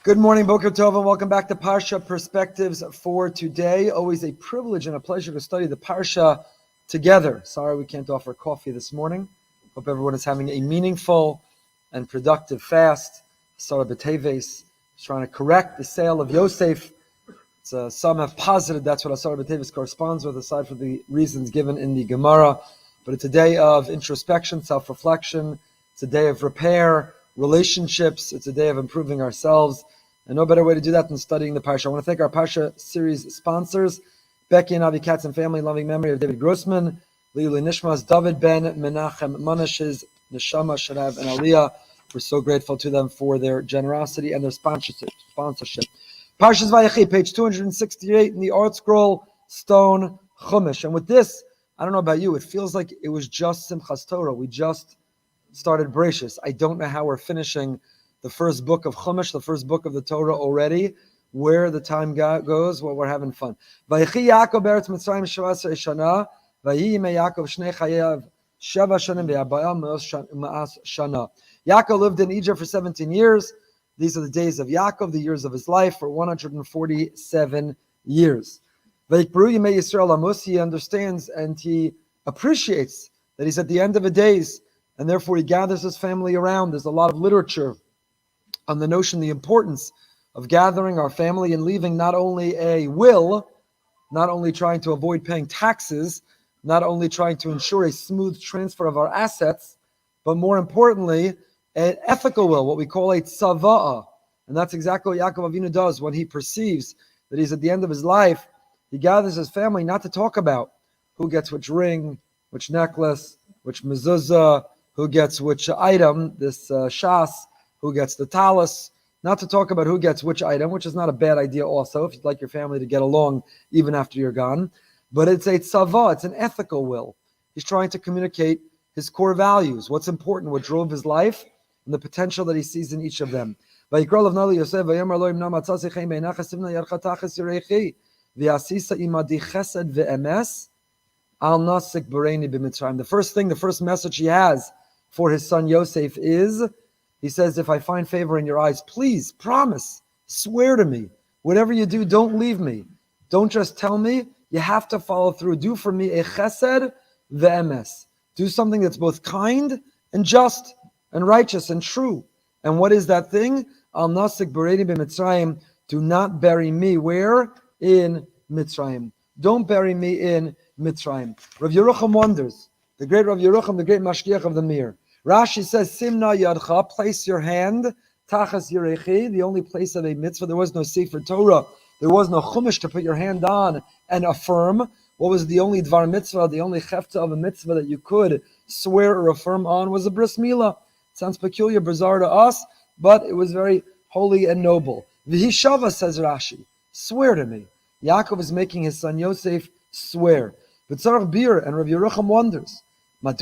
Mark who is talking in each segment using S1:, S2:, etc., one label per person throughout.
S1: Good morning, Boker Tov, and welcome back to Parsha Perspectives for today. Always a privilege and a pleasure to study the Parsha together. Sorry we can't offer coffee this morning. Hope everyone is having a meaningful and productive fast. Sarah B'Teves is trying to correct the sale of Yosef. Some have posited that's what Sarah B'Teves corresponds with, aside from the reasons given in the Gemara. But it's a day of introspection, self-reflection. It's a day of repair, relationships. It's a day of improving ourselves. And no better way to do that than studying the Parsha. I want to thank our Parsha series sponsors, Becky and Avi Katz and family, loving memory of David Grossman, Liuli Nishmas, David Ben, Menachem Manash's, Neshama, Shanav, and Aliyah. We're so grateful to them for their generosity and their sponsorship. Parshas Vayechi, page 268 in the Art Scroll Stone Chumash. And with this, I don't know about you, it feels like it was just Simchas Torah. We just started Bereshis. I don't know how we're finishing the first book of Chumash, the first book of the Torah already. Where the time goes, well, we're having fun. Vayechi Yaakov be'eretz Mitzrayim 17 shana, vayi me Yaakov shnei chayav sheva shanim ve'arba'ah ma'as shana. Yaakov lived in Egypt for 17 years. These are the days of Yaakov, the years of his life, for 147 years. Vayikbru yimei Yisrael amos, he understands and he appreciates that he's at the end of the days, and therefore he gathers his family around. There's a lot of literature on the notion, the importance of gathering our family and leaving not only a will, not only trying to avoid paying taxes, not only trying to ensure a smooth transfer of our assets, but more importantly, an ethical will, what we call a tzava'ah. And that's exactly what Yaakov Avinu does when he perceives that he's at the end of his life. He gathers his family not to talk about who gets which ring, which necklace, which mezuzah, who gets which item, this shas, who gets the talis, not to talk about who gets which item, which is not a bad idea also, if you'd like your family to get along even after you're gone. But it's a tzava, it's an ethical will. He's trying to communicate his core values, what's important, what drove his life, and the potential that he sees in each of them. The first message he has for his son Yosef is, he says, if I find favor in your eyes, please, promise, swear to me. Whatever you do, don't leave me. Don't just tell me. You have to follow through. Do for me a chesed ve'emes. Do something that's both kind and just and righteous and true. And what is that thing? Al nasik bereini b'Mitzrayim. Do not bury me. Where? In Mitzrayim. Don't bury me in Mitzrayim. Rav Yerucham wonders. The great Rav Yerucham, the great mashgiach of the Meir. Rashi says, Simna Yadcha, place your hand, Tachas Yerechi, the only place of a mitzvah. There was no Sefer Torah. There was no Chumash to put your hand on and affirm. What was the only Dvar mitzvah, the only Chefta of a mitzvah that you could swear or affirm on was a Bris Milah. Sounds peculiar, bizarre to us, but it was very holy and noble. V'hishava, says Rashi, swear to me. Yaakov is making his son Yosef swear. But Tzarech Bir and Rav Yerucham wonders, I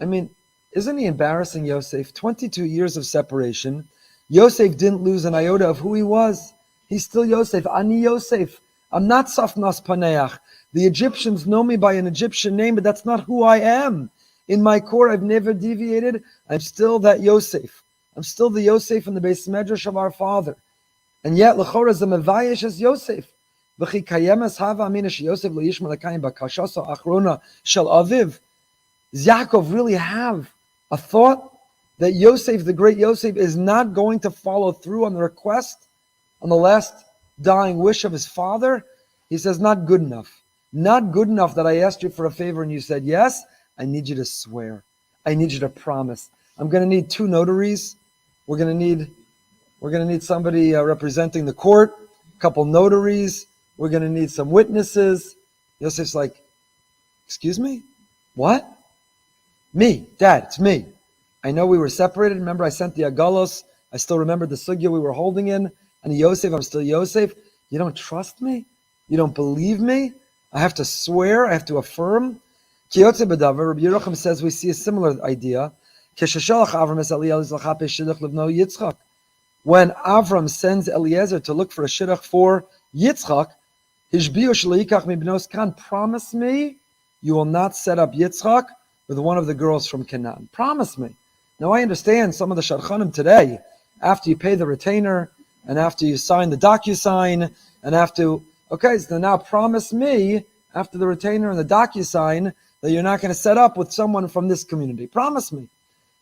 S1: mean, isn't he embarrassing Yosef? 22 years of separation. Yosef didn't lose an iota of who he was. He's still Yosef. Ani Yosef. I'm not Safnas Paneach. The Egyptians know me by an Egyptian name, but that's not who I am. In my core, I've never deviated. I'm still that Yosef. I'm still the Yosef in the Beis Medrash of our father. And yet, L'chora is a Mevayesh as Yosef. Does Yaakov really have a thought that Yosef, the great Yosef, is not going to follow through on the request, on the last dying wish of his father? He says, not good enough. Not good enough that I asked you for a favor and you said yes. I need you to swear. I need you to promise. I'm going to need 2 notaries. We're going to need somebody representing the court, a couple notaries. We're going to need some witnesses. Yosef's like, excuse me? What? Me, Dad, it's me. I know we were separated. Remember, I sent the Agalos. I still remember the sugya we were holding in. And Yosef, I'm still Yosef. You don't trust me? You don't believe me? I have to swear. I have to affirm. Kiyotze B'davar, Rabbi Yerucham says we see a similar idea. When Avram sends Eliezer to look for a shidduch for Yitzchak, promise me you will not set up Yitzchak with one of the girls from Canaan. Promise me. Now I understand some of the Shadchanim today, after you pay the retainer, and after you sign the DocuSign, and after, okay, so now promise me, after the retainer and the DocuSign, that you're not going to set up with someone from this community. Promise me.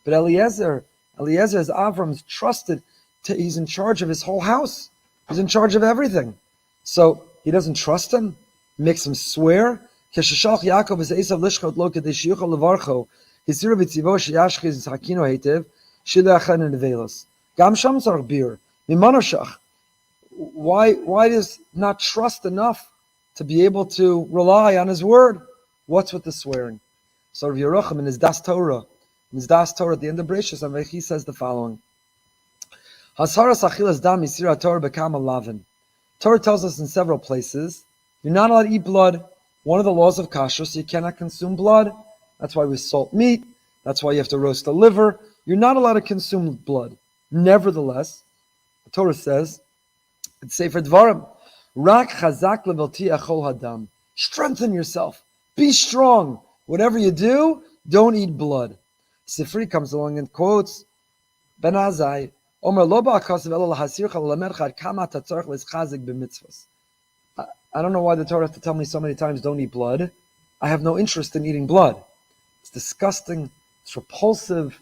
S1: But Eliezer is Avram's trusted, he's in charge of his whole house. He's in charge of everything. So he doesn't trust him, makes him swear. Yaakov is Esav lishchot lo kedei sheyuchal levarcho. Hisira v'tzivo sheyashchiz hakino heitev shilei achen nevelos. Gam sham tzarich bir mimanoshach. Why does not trust enough to be able to rely on his word? What's with the swearing? So Rabbi Yerucham in his Das Torah at the end of Bereshis, Vayechi says the following: Hasaras achilas dam yisir Torah bekam lavin. Torah tells us in several places you're not allowed to eat blood. One of the laws of kashrus, so you cannot consume blood. That's why we salt meat. That's why you have to roast the liver. You're not allowed to consume blood. Nevertheless, the Torah says, it's Sefer Dvarim, Rak chazak levelti achol hadam. Strengthen yourself. Be strong. Whatever you do, don't eat blood. Sifri comes along and quotes Ben Azai, Omer lo ba'akasav elo lahasircha l'lamercha kama tatzarich l'schazik b'mitzvos. I don't know why the Torah has to tell me so many times don't eat blood. I have no interest in eating blood. It's disgusting. It's repulsive.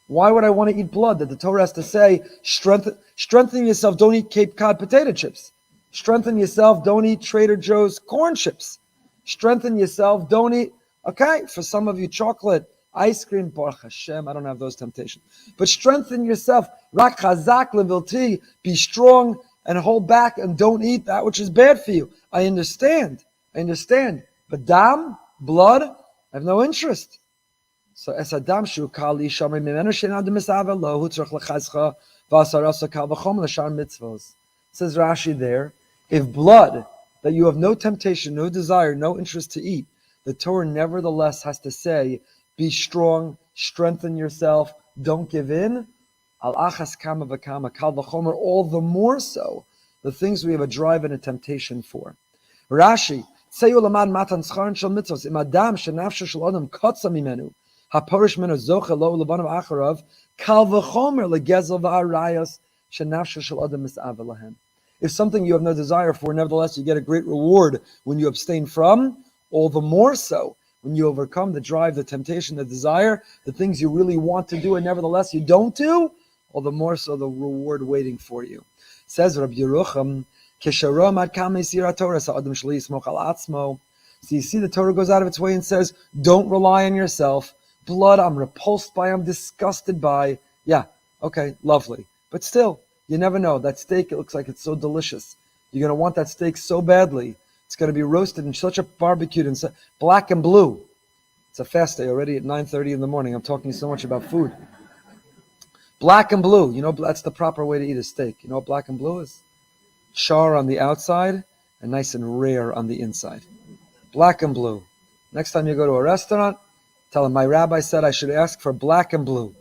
S1: Why would I want to eat blood? That the Torah has to say, strengthen yourself, don't eat Cape Cod potato chips. Strengthen yourself, don't eat Trader Joe's corn chips. Strengthen yourself, don't eat, okay, for some of you, chocolate, ice cream, Baruch Hashem, I don't have those temptations. But strengthen yourself, rak chazak levilti, be strong and hold back and don't eat that which is bad for you. I understand. But dam, blood, I have no interest. So es adam shu kali shamri mimenu she'en adam misava lo hu tzarich lechazcha v'asar asa kal v'chom l'shar mitzvos. Says Rashi there, if blood that you have no temptation, no desire, no interest to eat, the Torah nevertheless has to say, be strong, strengthen yourself, don't give in. Al achas kama v'kama kal v'chomer, all the more so, the things we have a drive and a temptation for. Rashi, tzeyu lamad matan scharin shel mitzvos, im adam shenafsho shel adam kotza mimenu, haporish menu zoche lo lebanim acharav, kal v'chomer legezel v'arayos, shenafsho shel adam mis'ava lahem. If something you have no desire for, nevertheless you get a great reward when you abstain from, all the more so when you overcome the drive, the temptation, the desire, the things you really want to do and nevertheless you don't do, all the more so the reward waiting for you. Says Rabbi Yerucham, so you see the Torah goes out of its way and says, don't rely on yourself. Blood, I'm repulsed by, I'm disgusted by. Yeah, okay, lovely. But still, you never know. That steak, it looks like it's so delicious. You're going to want that steak so badly. It's going to be roasted in such a barbecue, and so, black and blue. It's a fast day already at 9:30 in the morning. I'm talking so much about food. Black and blue, you know, that's the proper way to eat a steak. You know what black and blue is? Char on the outside and nice and rare on the inside. Black and blue. Next time you go to a restaurant, tell them, my rabbi said I should ask for black and blue.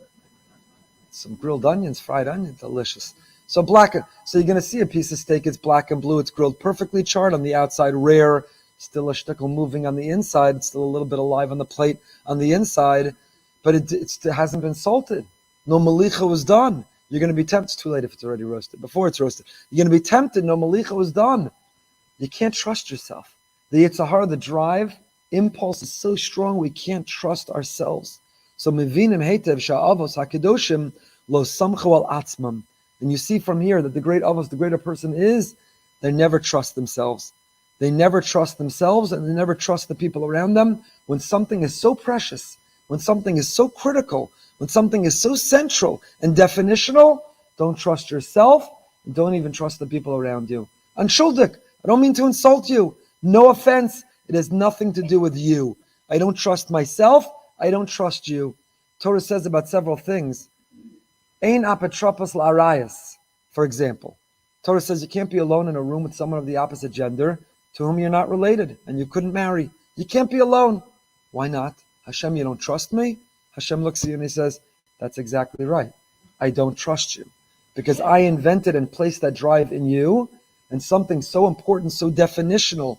S1: Some grilled onions, fried onions, delicious. So you're going to see a piece of steak, it's black and blue, it's grilled perfectly charred on the outside, rare, still a shtickle moving on the inside, it's still a little bit alive on the plate on the inside, but it hasn't been salted. No malicha was done. You're going to be tempted. It's too late if it's already roasted. Before it's roasted, you're going to be tempted. No malicha was done. You can't trust yourself. The Yitzhahara, the drive, impulse is so strong we can't trust ourselves. So mevinim heitev sha'avos hakedoshim lo samchu al atzmam. And you see from here that the great avos, the greater person is, they never trust themselves. They never trust themselves and they never trust the people around them. When something is so precious, when something is so critical, when something is so central and definitional, don't trust yourself and don't even trust the people around you. Anshuldik, I don't mean to insult you. No offense. It has nothing to do with you. I don't trust myself. I don't trust you. Torah says about several things. Ein apotropos la'arayas, for example. Torah says you can't be alone in a room with someone of the opposite gender to whom you're not related and you couldn't marry. You can't be alone. Why not? Hashem, you don't trust me? Hashem looks at you and he says, that's exactly right. I don't trust you. Because I invented and placed that drive in you, and something so important, so definitional,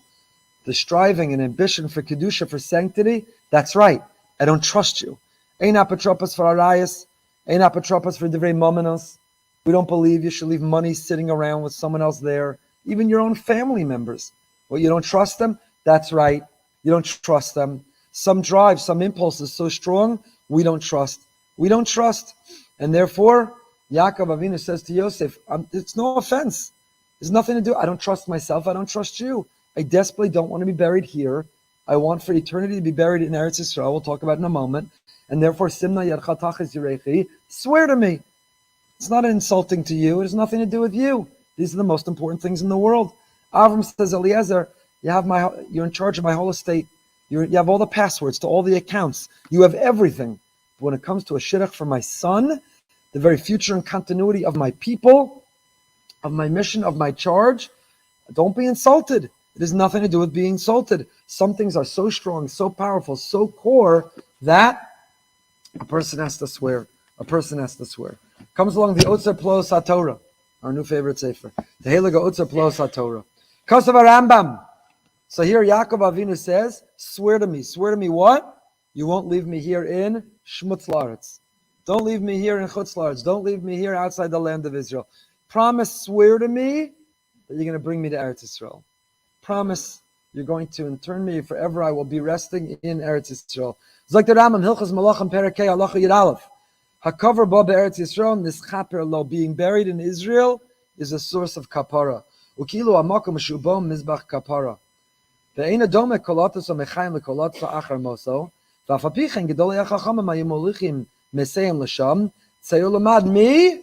S1: the striving and ambition for Kedusha, for sanctity, that's right. I don't trust you. Ein apotropos for arayas, ein apotropos for divrei momenos. We don't believe you should leave money sitting around with someone else there, even your own family members. Well, you don't trust them? That's right. You don't trust them. Some drive, some impulse is so strong, we don't trust. We don't trust. And therefore, Yaakov Avinu says to Yosef, it's no offense. There's nothing to do. I don't trust myself. I don't trust you. I desperately don't want to be buried here. I want for eternity to be buried in Eretz Yisrael. We'll talk about it in a moment. And therefore, Simna Yadcha Tachis Yirechi, swear to me. It's not insulting to you. It has nothing to do with you. These are the most important things in the world. Avram says, Eliezer, you're in charge of my whole estate. You have all the passwords to all the accounts. You have everything. But when it comes to a shidduch for my son, the very future and continuity of my people, of my mission, of my charge, don't be insulted. It has nothing to do with being insulted. Some things are so strong, so powerful, so core that a person has to swear. A person has to swear. Comes along the Otzar Peleos HaTorah, our new favorite sefer. The Heilige Otzar Peleos HaTorah. Kosav Rambam. So here Yaakov Avinu says, swear to me. Swear to me what? You won't leave me here in Shmutz Laaretz. Don't leave me here in Chutz Laaretz. Don't leave me here outside the land of Israel. Promise, swear to me that you're going to bring me to Eretz Yisrael. Promise you're going to intern me forever. I will be resting in Eretz Yisrael. It's like the Rambam, Hilchas Malachim Perekei Halacha Yud Aleph. Hakavar ba be'Eretz Yisrael, nischaper lo. Being buried in Israel is a source of kapara. Ukilu hamakom shubo mizbach kapara. Ve'eina dome kolotos o mechayim lekolotos achar moso. V'afapichen gedolei hachachamim hayimolichim meseyim l'sham. Tzeyu lamad mi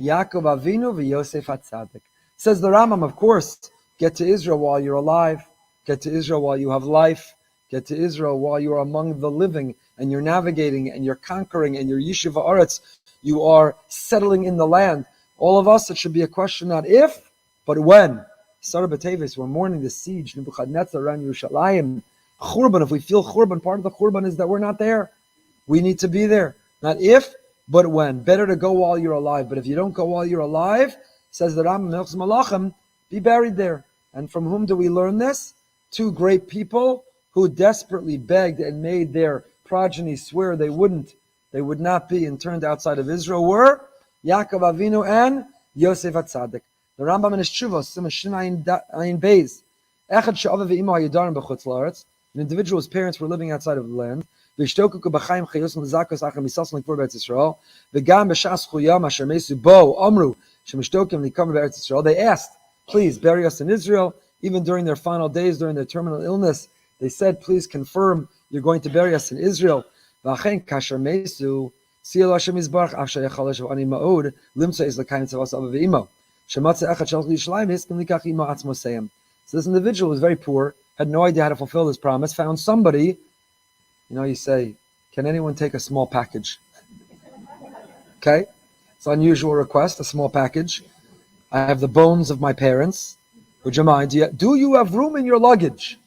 S1: Yaakov Avinu v'Yosef HaTzadik. Says the Rambam, of course, get to Israel while you're alive. Get to Israel while you have life. Get to Israel while you are among the living and you're navigating and you're conquering and you're Yeshiva Aretz. You are settling in the land. All of us, it should be a question not if, but when. Sarah B'Tevis, we're mourning the siege, Nebuchadnezzar around Yerushalayim. Churban, if we feel Churban, part of the Churban is that we're not there. We need to be there. Not if, but when. Better to go while you're alive. But if you don't go while you're alive, says the Rambam, Hilchos Malachim, be buried there. And from whom do we learn this? Two great people who desperately begged and made their progeny swear they would not be interned outside of Israel were Yaakov Avinu and Yosef HaTzadik. The Rambam in his Tshuvos, Shin Ayin Beis, Echad she'avav ve'imo hayadarim b'chutz la'aretz, an individual's parents were living outside of the land, v'ishtokuku b'chaim chayos l'zakos achar misaslan l'kvor b'Eretz Yisrael, v'gam b'shas chuyam asher mesu bo amru shemishtokim l'kamer b'Eretz Yisrael. They asked, please bury us in Israel. Even during their final days, during their terminal illness, they said, please confirm you're going to bury us in Israel. V'achen kasher mesu siel Hashem yizbarach afshay yachalesh v'ani ma'od limtza is l'kayim tzavas avav ve'imo. So this individual was very poor, had no idea how to fulfill this promise, found somebody, you say, can anyone take a small package? Okay? It's an unusual request, a small package. I have the bones of my parents. Would you mind? Do you have room in your luggage?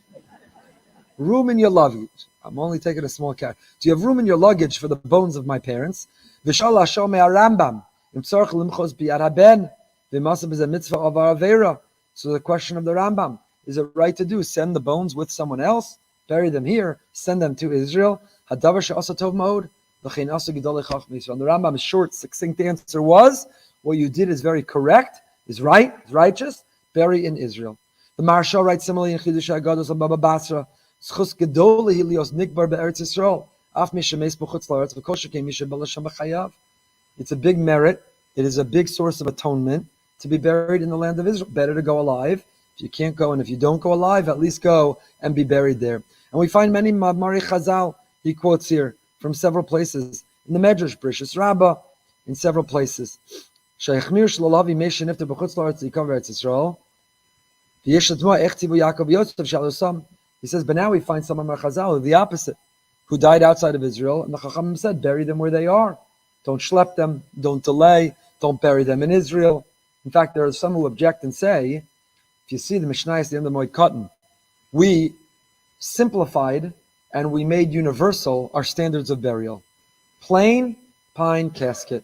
S1: Room in your luggage. I'm only taking a small cat. Do you have room in your luggage for the bones of my parents? V'shal Hashem me'arambam. Im tzorch limchos biyad haben. So the question of the Rambam, is it right to do? Send the bones with someone else, bury them here, send them to Israel? And the Rambam's short, succinct answer was, what you did is very correct, is right, is righteous, bury in Israel. The Maharsha writes similarly in Chidush HaGados of Baba Basra, it's a big merit, it is a big source of atonement, to be buried in the land of Israel. Better to go alive. If you can't go, and if you don't go alive, at least go and be buried there. And we find many Ma'amari Chazal, he quotes here, from several places. In the Medrash, Brishus Rabbah, in several places. Sheichmir shlalavi meishe nifter b'chutz la'aretz yikav eretz Yisrael. V'yesh l'tma echtivu Yaakov Yosef shalusam. He says, but now we find some Ma'amari Chazal, the opposite, who died outside of Israel, and the Chachamim said, bury them where they are. Don't schlep them, don't delay, don't bury them in Israel. In fact, there are some who object and say, if you see the Mishnayos, the end of Moed Katan, we simplified and we made universal our standards of burial. Plain pine casket.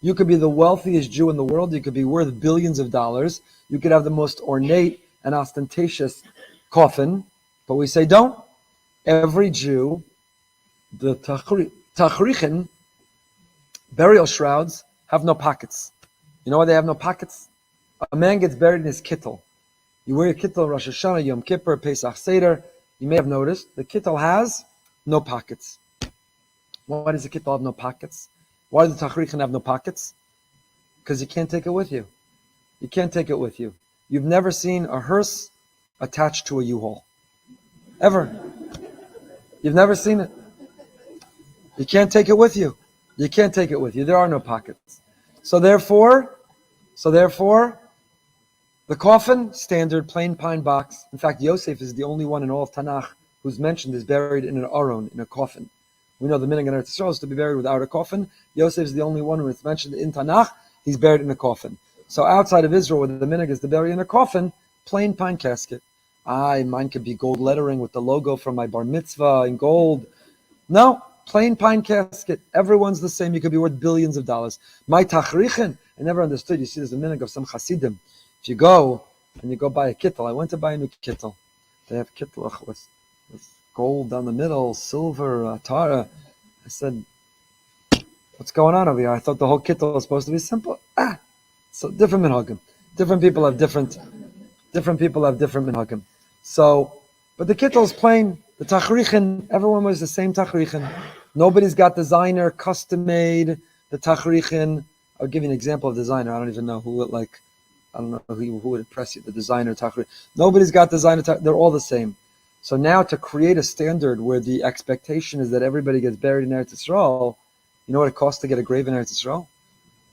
S1: You could be the wealthiest Jew in the world. You could be worth billions of dollars. You could have the most ornate and ostentatious coffin. But we say, don't. Every Jew, the Tachrichin, burial shrouds, have no pockets. You know why they have no pockets? A man gets buried in his kittel. You wear your kittel Rosh Hashanah, Yom Kippur, Pesach Seder. You may have noticed the kittel has no pockets. Why does the kittel have no pockets? Why does the Tachrichin have no pockets? Because you can't take it with you. You can't take it with you. You've never seen a hearse attached to a U-Haul. Ever. You've never seen it. You can't take it with you. You can't take it with you. There are no pockets. So therefore, the coffin, standard plain pine box. In fact, Yosef is the only one in all of Tanakh who's mentioned is buried in an aron, in a coffin. We know the minhag in Eretz Yisrael is to be buried without a coffin. Yosef is the only one who is mentioned in Tanakh. He's buried in a coffin. So outside of Israel, where the minhag is to bury in a coffin, plain pine casket. Mine could be gold lettering with the logo from my bar mitzvah in gold. No, plain pine casket. Everyone's the same. You could be worth billions of dollars. My Tachrichin, I never understood. You see, there's a minhag of some Hasidim. If you go and you go buy a kittel, I went to buy a new kittel. They have kittel with gold down the middle, silver, Torah. I said, what's going on over here? I thought the whole kittel was supposed to be simple. So different minhagim. Different people have different minhagim. So, but the kittel is plain. The Tachrichin, everyone was the same Tachrichin. Nobody's got designer, custom made. The Tachrichin. I'll give you an example of designer. I don't even know who would impress you. The designer Tachrichin. Nobody's got designer. They're all the same. So now to create a standard where the expectation is that everybody gets buried in Eretz Yisrael, you know what it costs to get a grave in Eretz Yisrael?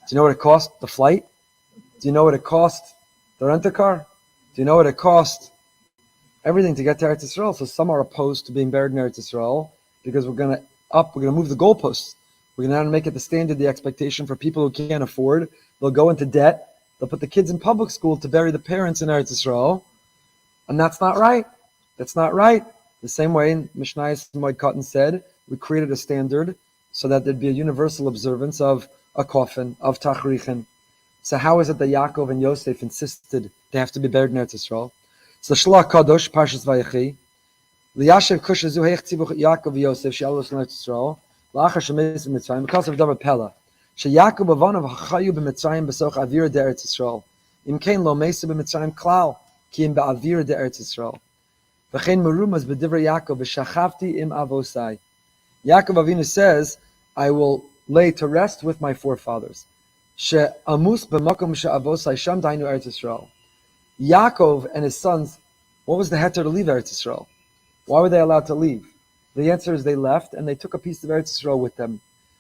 S1: Do you know what it costs? The flight? Do you know what it costs? The rent-a-car? Do you know what it costs? Everything to get to Eretz Yisrael. So some are opposed to being buried in Eretz Yisrael because we're going to move the goalposts. We're going to make it the standard, the expectation for people who can't afford. They'll go into debt. They'll put the kids in public school to bury the parents in Eretz Yisrael. And that's not right. That's not right. The same way Mishnayos Moed Katan said, we created a standard so that there'd be a universal observance of a coffin, of Tachrichin. So how is it that Yaakov and Yosef insisted they have to be buried in Eretz Yisrael? So Shloach Kadosh, Parshas Vayechi, Liyashev Kushazu Heich Tzivuch Yaakov Yosef She'alus in Eretz Yisrael, La'achar Shemeis b'Mitzrayim, because of Davar Pella, She'Yaakov Avanav Hachayu b'Mitzrayim b'Soch Avir de'Eretz Yisrael, Im Kein Lo Meisa b'Mitzrayim Klal, Ki Im Ba'avir de'Eretz Yisrael. V'chein Merumas b'Divrei Yaakov v'Shachavti Im Avosai. Yaakov Avinu says, I will lay to rest with my forefathers. She'amus b'makom she'avosai sham dainu Eretz Yisrael. Yaakov and his sons, what was the heter to leave Eretz Yisrael? Why were they allowed to leave? The answer is they left and they took a piece of Eretz Yisrael with them.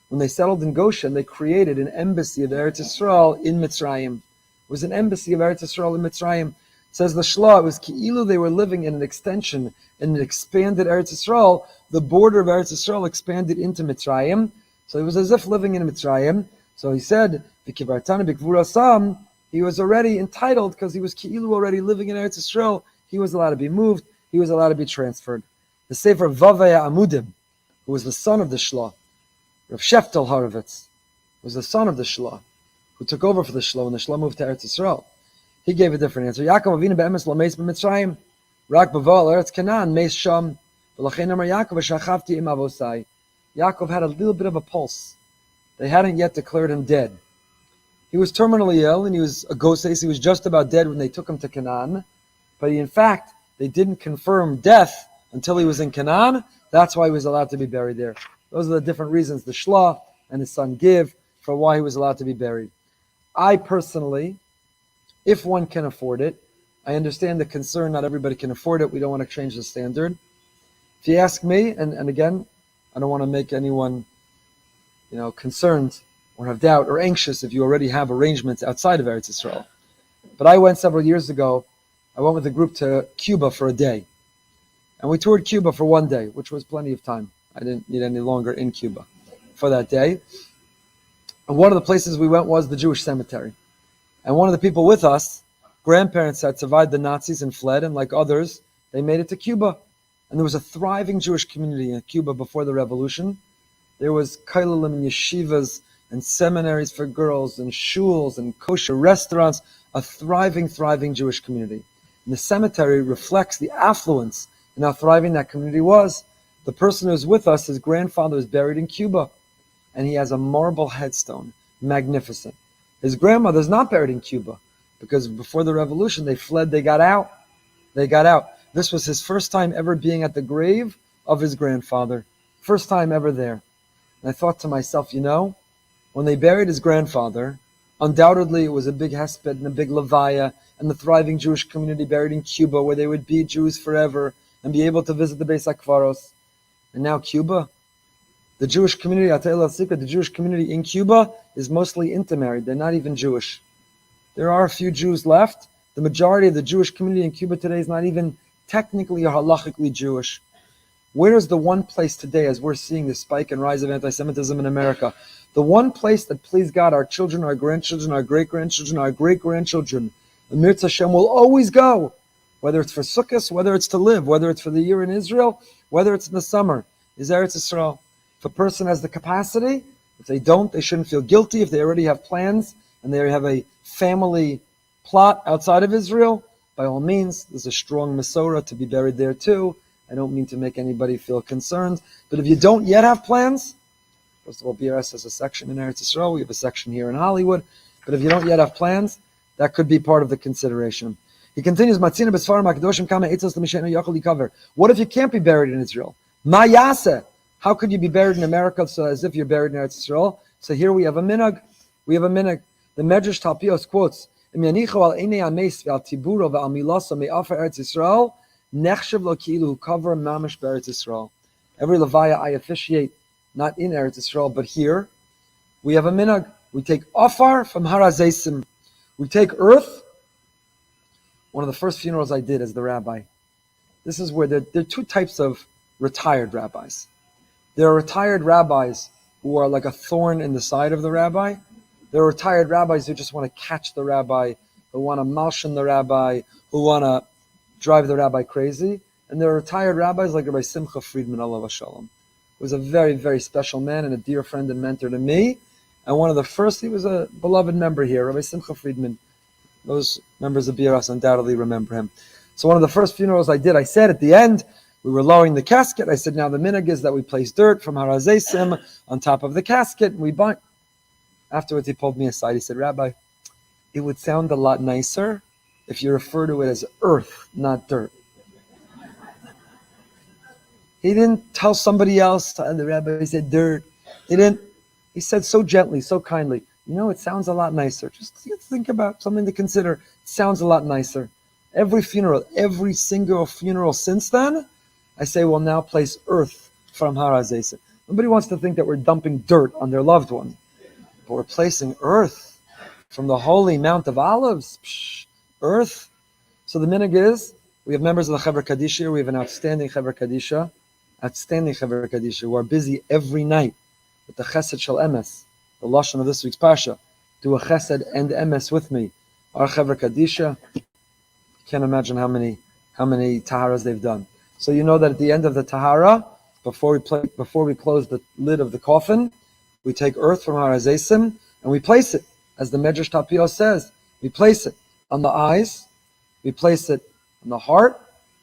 S1: When they settled in Goshen, they created an embassy of Eretz Yisrael in Mitzrayim. It was an embassy of Eretz Yisrael in Mitzrayim. Says the Shla, it was ki'ilu they were living in an extension, in an expanded Eretz Yisrael. The border of Eretz Yisrael expanded into Mitzrayim. So it was as if living in Mitzrayim. So he said, V'kivartana b'kvurasam, he was already entitled because he was ki'ilu already living in Eretz Yisrael. He was allowed to be moved. He was allowed to be transferred. The Sefer Vavaya Amudim, who was the son of the Shla, Rav Sheftel Horovitz, was the son of the Shla, who took over for the Shla when the Shla moved to Eretz Yisrael. He gave a different answer. Yaakov Avinu be'emes lo meis b'Mitzrayim, rak b'val Eretz Canaan meis sham, v'lachein amar Yaakov v'shachavti im avosai. Yaakov had a little bit of a pulse. They hadn't yet declared him dead. He was terminally ill, and he was a goses. He was just about dead when they took him to Canaan. But in fact, they didn't confirm death until he was in Canaan. That's why he was allowed to be buried there. Those are the different reasons the Shla and his son give for why he was allowed to be buried. I personally, if one can afford it, I understand the concern, not everybody can afford it. We don't want to change the standard. If you ask me, and again, I don't want to make anyone, concerned or have doubt or anxious if you already have arrangements outside of Eretz Yisrael. But I went several years ago, I went with a group to Cuba for a day. And we toured Cuba for one day, which was plenty of time. I didn't need any longer in Cuba for that day. And one of the places we went was the Jewish cemetery. And one of the people with us, grandparents had survived the Nazis and fled, and like others, they made it to Cuba. And there was a thriving Jewish community in Cuba before the revolution. There was kailalim and yeshivas and seminaries for girls and shuls and kosher restaurants, a thriving Jewish community. And the cemetery reflects the affluence and how thriving that community was. The person who's with us, his grandfather is buried in Cuba, and he has a marble headstone, magnificent. His grandmother's not buried in Cuba because before the revolution, they fled, they got out. This was his first time ever being at the grave of his grandfather. First time ever there. And I thought to myself, when they buried his grandfather, undoubtedly it was a big hesped and a big levaya and the thriving Jewish community buried in Cuba where they would be Jews forever and be able to visit the Beis HaKvaros. And now Cuba, the Jewish community, I'll tell you a secret, the Jewish community in Cuba is mostly intermarried. They're not even Jewish. There are a few Jews left. The majority of the Jewish community in Cuba today is not even technically or halachically Jewish. Where is the one place today, as we're seeing the spike and rise of anti-Semitism in America, the one place that, please God, our children, our grandchildren, our great-grandchildren, our great-grandchildren, the Mirz Hashem will always go, whether it's for Sukkot, whether it's to live, whether it's for the year in Israel, whether it's in the summer, is Eretz Yisrael. If a person has the capacity, if they don't, they shouldn't feel guilty. If they already have plans and they have a family plot outside of Israel, by all means, there's a strong Masorah to be buried there too. I don't mean to make anybody feel concerned, but if you don't yet have plans, first of all, BRS has a section in Eretz Yisrael, we have a section here in Hollywood, but if you don't yet have plans, that could be part of the consideration. He continues, what if you can't be buried in Israel? Ma yaseh? How could you be buried in America so as if you're buried in Eretz Yisrael? So here we have a minhag. The Medrash Talpios quotes, Every levaya I officiate, not in Eretz Yisrael, but here, we have a minhag. We take afar from harazesim. We take earth. One of the first funerals I did as the rabbi. This is where there are two types of retired rabbis. There are retired rabbis who are like a thorn in the side of the rabbi. There are retired rabbis who just want to catch the rabbi, who want to malshin the rabbi, who want to drive the rabbi crazy. And there are retired rabbis like Rabbi Simcha Friedman, alav shalom, who was a very, very special man and a dear friend and mentor to me. And one of the first, he was a beloved member here, Rabbi Simcha Friedman. Those members of BRS undoubtedly remember him. So one of the first funerals I did, I said at the end, we were lowering the casket. I said, now the minhag is that we place dirt from harazesim on top of the casket, and we bind. Afterwards, he pulled me aside. He said, Rabbi, it would sound a lot nicer if you refer to it as earth, not dirt. He didn't tell somebody else, the rabbi said dirt. He said so gently, so kindly, it sounds a lot nicer. Just think about something to consider. It sounds a lot nicer. Every single funeral since then, I say, well, now place earth from harazesim. Nobody wants to think that we're dumping dirt on their loved one. But we're placing earth from the holy Mount of Olives. Earth. So the minhag is, we have members of the Chevra Kadisha. We have an outstanding Chevra Kadisha who are busy every night with the Chesed Shel Emes, the Lashon of this week's Parsha. Do a Chesed and Emes with me. Our Chevra Kadisha, can't imagine how many Taharas they've done. So you know that at the end of the Tahara, before we close the lid of the coffin, we take earth from harazesim and we place it, as the Medrash Talpios says, we place it on the eyes, we place it on the heart,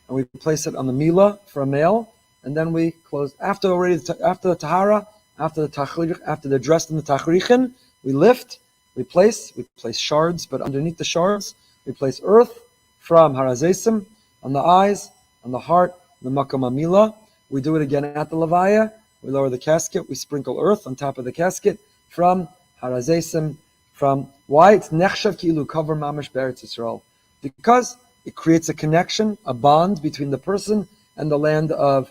S1: and we place it on the milah for a male, and then we close after the Tahara, after the Tachrichin, after they're dressed in the Tachrichin, we lift, we place shards, but underneath the shards, we place earth from harazesim on the eyes, on the heart, the makom amila. We do it again at the levaya. We lower the casket. We sprinkle earth on top of the casket from harazesim. From why it's nechshav ki'ilu cover mamash beretz Yisrael, because it creates a connection, a bond between the person and the land of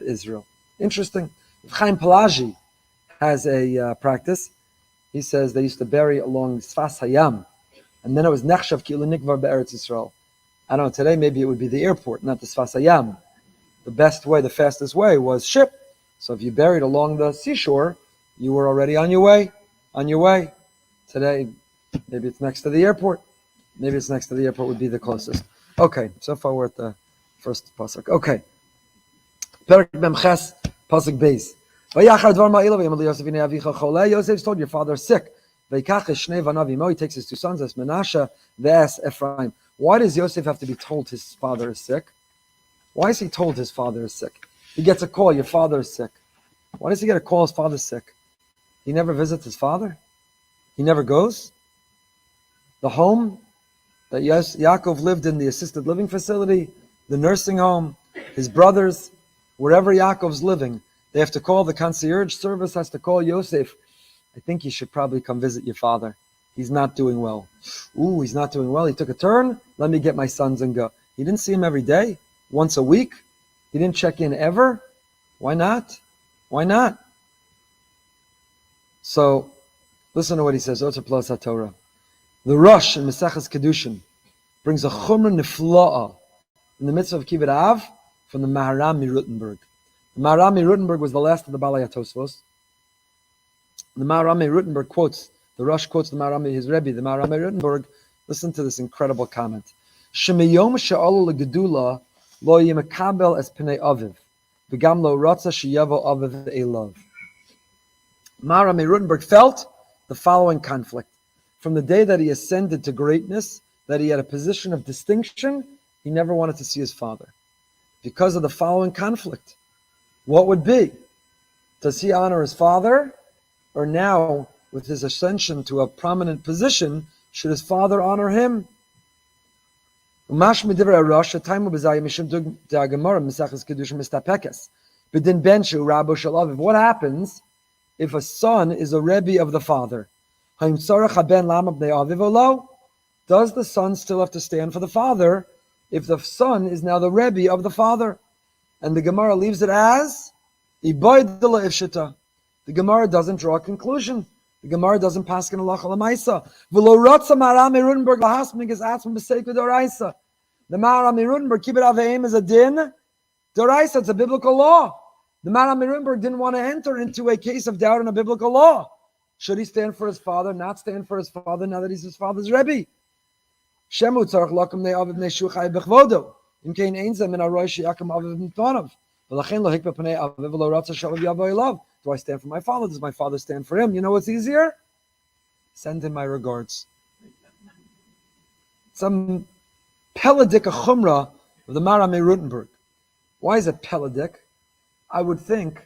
S1: Israel. Interesting. Chaim Pelaji has a practice. He says they used to bury along Sfas Hayam, and then it was nechshav ki'ilu nikvar beretz Yisrael. I don't know, today maybe it would be the airport, not the Sfas Hayam. The fastest way was ship. So if you buried along the seashore, you were already on your way. Today, maybe it's next to the airport. Would be the closest. Okay, so far we're at the first pasuk. Okay. Perak Memches, pasuk Beis. Yosef told your father is sick. He takes his two sons, as Menashe, as Efrem. Why does Yosef have to be told his father is sick? Why is he told his father is sick? He gets a call, your father is sick. Why does he get a call his father's sick? He never visits his father? He never goes. The home that Yaakov lived in, the assisted living facility, the nursing home, his brothers, wherever Yaakov's living, they have to call, the concierge service has to call Yosef. I think you should probably come visit your father. He's not doing well. Ooh, he's not doing well. He took a turn. Let me get my sons and go. He didn't see him every day, once a week. He didn't check in ever. Why not? Why not? So, listen to what he says. Otzar plus HaTorah. The Rosh in Maseches Kedushin brings a chumrah nifla'a in the midst of Kibbutz Av from the Maharami Rutenberg. The Maharami Rutenberg was the last of the Balei HaTosfos. The Maharami Rutenberg quotes, the Rosh quotes the Maharami, his Rebbe, the Maharami Rutenberg. Listen to this incredible comment. Shemiyom she'olu legedula lo yimekabel es pnei aviv, v'gam lo ratza sheyavo aviv elav. Maharami Rutenberg felt the following conflict. From the day that he ascended to greatness, that he had a position of distinction, he never wanted to see his father. Because of the following conflict. What would be? Does he honor his father? Or now, with his ascension to a prominent position, should his father honor him? What happens if a son is a Rebbe of the father? Does the son still have to stand for the father if the son is now the Rebbe of the father? And the Gemara leaves it as the Gemara doesn't draw a conclusion. The Gemara doesn't pass in halacha l'maisa. The Maharami Rutenberg, kibbut aveim is a din d'oraisa. It's a biblical law. The Maharami Rutenberg didn't want to enter into a case of doubt in a biblical law. Should he stand for his father, not stand for his father now that he's his father's Rebbe? Shemu tzarich lakum nei aviv nei shuchai bechvodo. Im kein einzem min aroy sheyakum aviv mitpanav. V'lachen lo hikva pnei aviv lo ratza shalav yavo elav. Do I stand for my father? Does my father stand for him? You know what's easier? Send him my regards. Some Peledik chumrah of the Maharami Rutenberg. Why is it Peledik? I would think,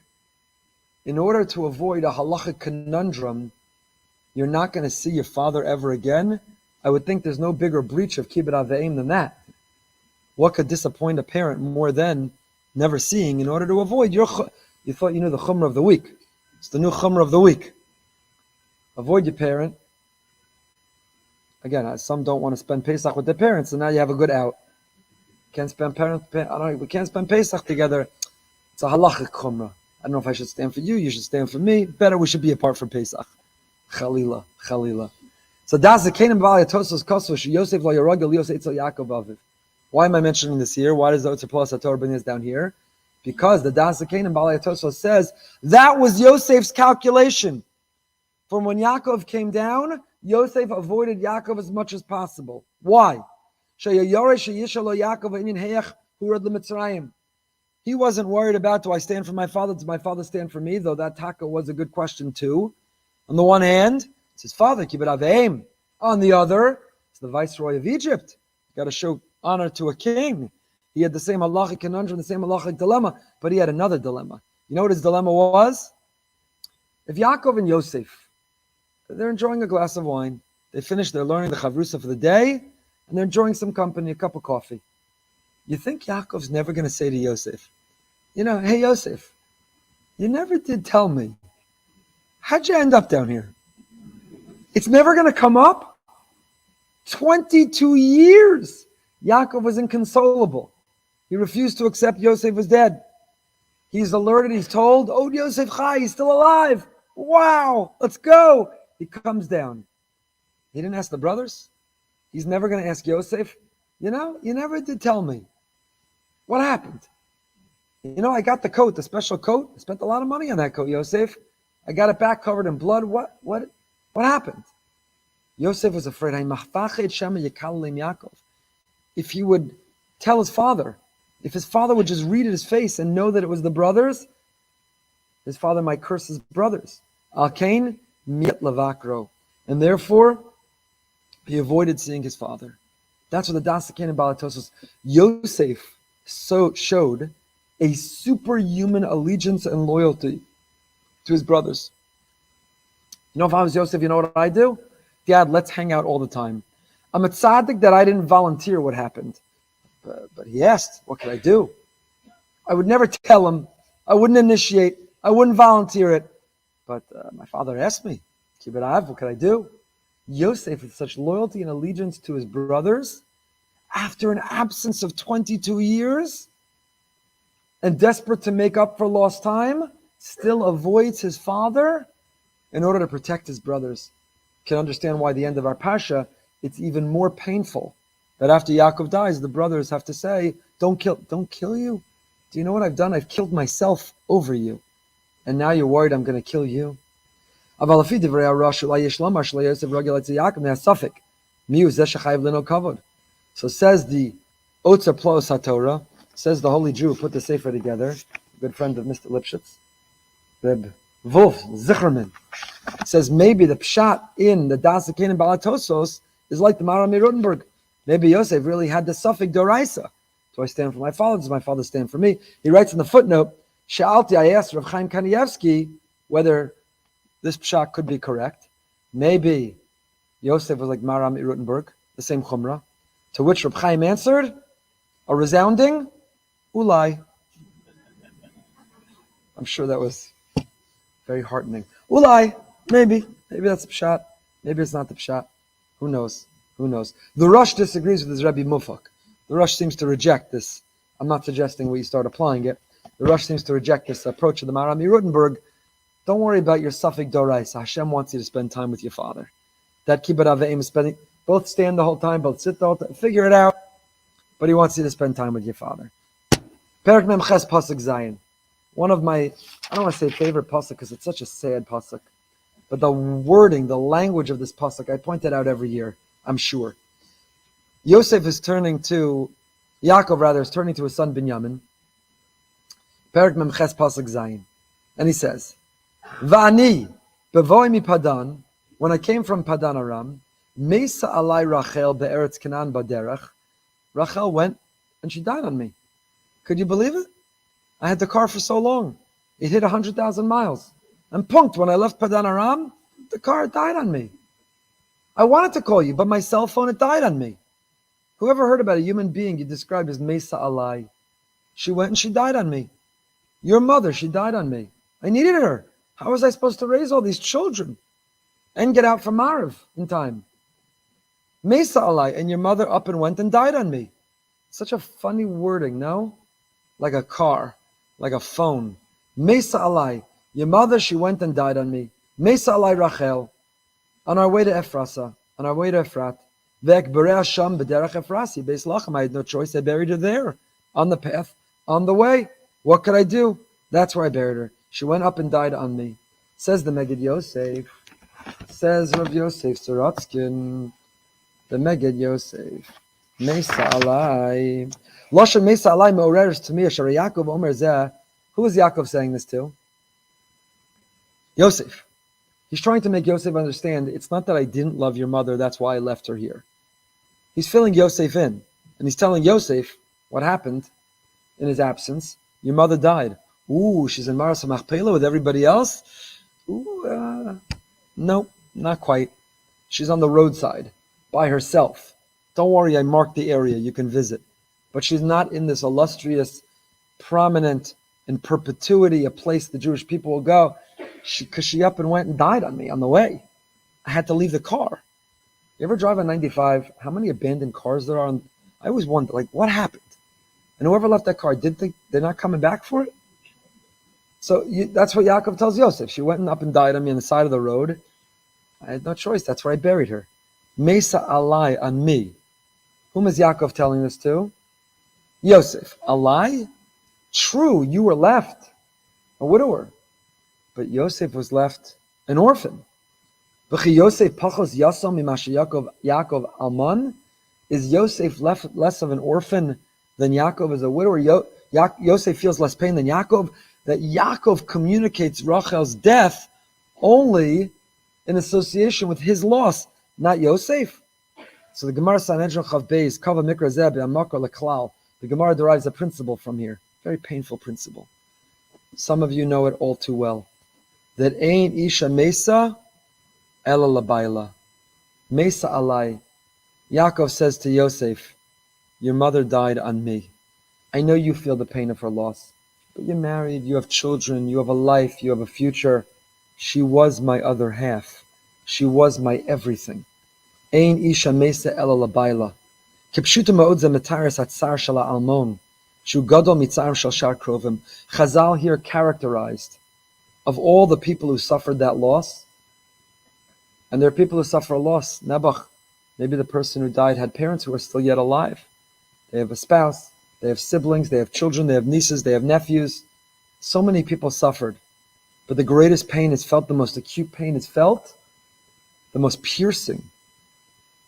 S1: in order to avoid a halachic conundrum, you're not going to see your father ever again. I would think there's no bigger breach of kibbut aveim than that. What could disappoint a parent more than never seeing in order to avoid your... You thought you knew the chumrah of the week. It's the new chumrah of the week. Avoid your parent. Again, some don't want to spend Pesach with their parents, so now you have a good out. We can't spend Pesach together. It's a halachic chumrah. I don't know if I should stand for you. You should stand for me. Better we should be apart from Pesach. Chalila, chalila. So das zekenim b'alei tosos kosos Yosef lo yaragel Yosef etzel Yaakov aviv. Why am I mentioning this here? Why does the Otzar plus HaTorah bring this down here? Because the das zekenim b'alei tosos says that was Yosef's calculation. From when Yaakov came down, Yosef avoided Yaakov as much as possible. Why? He wasn't worried about, do I stand for my father? Does my father stand for me? Though that taka was a good question too. On the one hand, it's his father, kibbut aveim. On the other, it's the viceroy of Egypt. Got to show honor to a king. He had the same halachic conundrum, the same halachic dilemma, but he had another dilemma. You know what his dilemma was? If Yaakov and Yosef, they're enjoying a glass of wine, they finished, they're learning the chavrusa for the day, and they're enjoying some company, a cup of coffee. You think Yaakov's never going to say to Yosef, hey Yosef, you never did tell me. How'd you end up down here? It's never going to come up? 22 years. Yaakov was inconsolable. He refused to accept Yosef was dead. He's alerted, he's told, oh, Yosef Chai, he's still alive. Wow, let's go. He comes down. He didn't ask the brothers. He's never going to ask Yosef. You never did tell me. What happened? I got the coat, the special coat. I spent a lot of money on that coat, Yosef. I got it back covered in blood. What happened? Yosef was afraid. If he would tell his father, if his father would just read at his face and know that it was the brothers, his father might curse his brothers. Al-Kain miet lavakro. And therefore, he avoided seeing his father. That's what the Das Zaken and Balatosos. Yosef showed a superhuman allegiance and loyalty to his brothers. You know, if I was Yosef, you know what I'd do? Dad, let's hang out all the time. I'm a tzaddik that I didn't volunteer what happened. But he asked, what could I do? I would never tell him. I wouldn't initiate. I wouldn't volunteer it. But my father asked me, Kibbutz, what could I do? Yosef, with such loyalty and allegiance to his brothers, after an absence of 22 years, and desperate to make up for lost time, still avoids his father in order to protect his brothers. You can understand why at the end of our Parsha, it's even more painful that after Yaakov dies, the brothers have to say, don't kill you. Do you know what I've done? I've killed myself over you. And now you're worried I'm going to kill you. So says the Otzar plus HaTorah, says the holy Jew who put the Sefer together, a good friend of Mr. Lipschitz, Rabbi Zicherman, says maybe the pshat in the Tachrichin and Balatosos is like the Meir Rotenberg. Maybe Yosef really had the suffix doraisa. Do I stand for my father? Does my father stand for me? He writes in the footnote, Sha'alti, I asked Rav Chaim Kanievsky whether this pshat could be correct. Maybe Yosef was like Meir Rotenberg, the same chumrah. To which Rav Chaim answered, a resounding ulai. I'm sure that was very heartening. Ulai, maybe that's the pshat. Maybe it's not the pshat. Who knows? The Rosh disagrees with his Rebbe Mufak. The Rosh seems to reject this. I'm not suggesting we start applying it. The Rosh seems to reject this approach of the Meir Rotenberg. Don't worry about your suffix doraisa. Hashem wants you to spend time with your father. That kibbutz aveim is spending, both stand the whole time, both sit the whole time, figure it out. But he wants you to spend time with your father. Perek Mem Ches Pasuk Zayin. One of my, I don't want to say favorite pasuk because it's such a sad pasuk. But the wording, the language of this pasuk, I point that out every year, I'm sure. Yosef is turning to, Yaakov is turning to his son Binyamin. Perek Mem Ches Pasuk Zayin. And he says, Va'ani bevoi mi Padan, when I came from Padan Aram, Mesa alai Rachel be'eretz Canaan baderech, Rachel went and she died on me. Could you believe it? I had the car for so long. It hit 100,000 miles. And punkt, when I left Padan Aram, the car died on me. I wanted to call you, but my cell phone, it died on me. Whoever heard about a human being you described as Mesa alai? She went and she died on me. Your mother, she died on me. I needed her. How was I supposed to raise all these children and get out from Mariv in time? Mesa alai, and your mother up and went and died on me. Such a funny wording, no? Like a car, like a phone. Mesa alai, your mother, she went and died on me. Mesa alai Rachel, on our way to Ephrasa, on our way to Ephrat. Vek berei Sham b'derech Ephrasi, Beis Lachem. I had no choice. I buried her there, on the path, on the way. What could I do? That's where I buried her. She went up and died on me. Says the Megid Yosef. Says Rav Yosef Sorotzkin. The Megid Yosef. Mesa alai. Loshen Mesa alai me'oreres to me. Asher Yaakov omer zeh. Who is Yaakov saying this to? Yosef. He's trying to make Yosef understand, it's not that I didn't love your mother, that's why I left her here. He's filling Yosef in. And he's telling Yosef what happened in his absence. Your mother died. Ooh, she's in Maras HaMachpelah with everybody else? Ooh, no, not quite. She's on the roadside, by herself. Don't worry, I marked the area, you can visit. But she's not in this illustrious, prominent, in perpetuity, a place the Jewish people will go. Because she up and went and died on me on the way. I had to leave the car. You ever drive on 95? How many abandoned cars there are? I always wonder, like, what happened? And whoever left that car, they're not coming back for it? So that's what Yaakov tells Yosef. She went and up and died on me on the side of the road. I had no choice. That's where I buried her. Mesa alai, on me. Whom is Yaakov telling this to? Yosef. Alai? True, you were left a widower. But Yosef was left an orphan. Yosef pachos yasom Yaakov alman. Is Yosef less of an orphan than Yaakov is a widower? Yosef feels less pain than Yaakov. That Yaakov communicates Rachel's death only in association with his loss, not Yosef. So the Gemara Sanhedrin Chav Beis Kava Mikra Zeb Amakar Leklal. The Gemara derives a principle from here, very painful principle. Some of you know it all too well. That Ein Isha Mesa ela labayla. Mesa alai. Yaakov says to Yosef, your mother died on me. I know you feel the pain of her loss, but you're married, you have children, you have a life, you have a future. She was my other half. She was my everything. Ein isha mesa ela labayla. Kipshuta ma'od ze metaris hatzar shala almon. Shu gadol mitzar shal shar krovim. Chazal here characterized of all the people who suffered that loss, and there are people who suffer a loss. Nebuch, maybe the person who died had parents who are still yet alive. They have a spouse, they have siblings, they have children, they have nieces, they have nephews. So many people suffered. But the greatest pain is felt, the most acute pain is felt, the most piercing,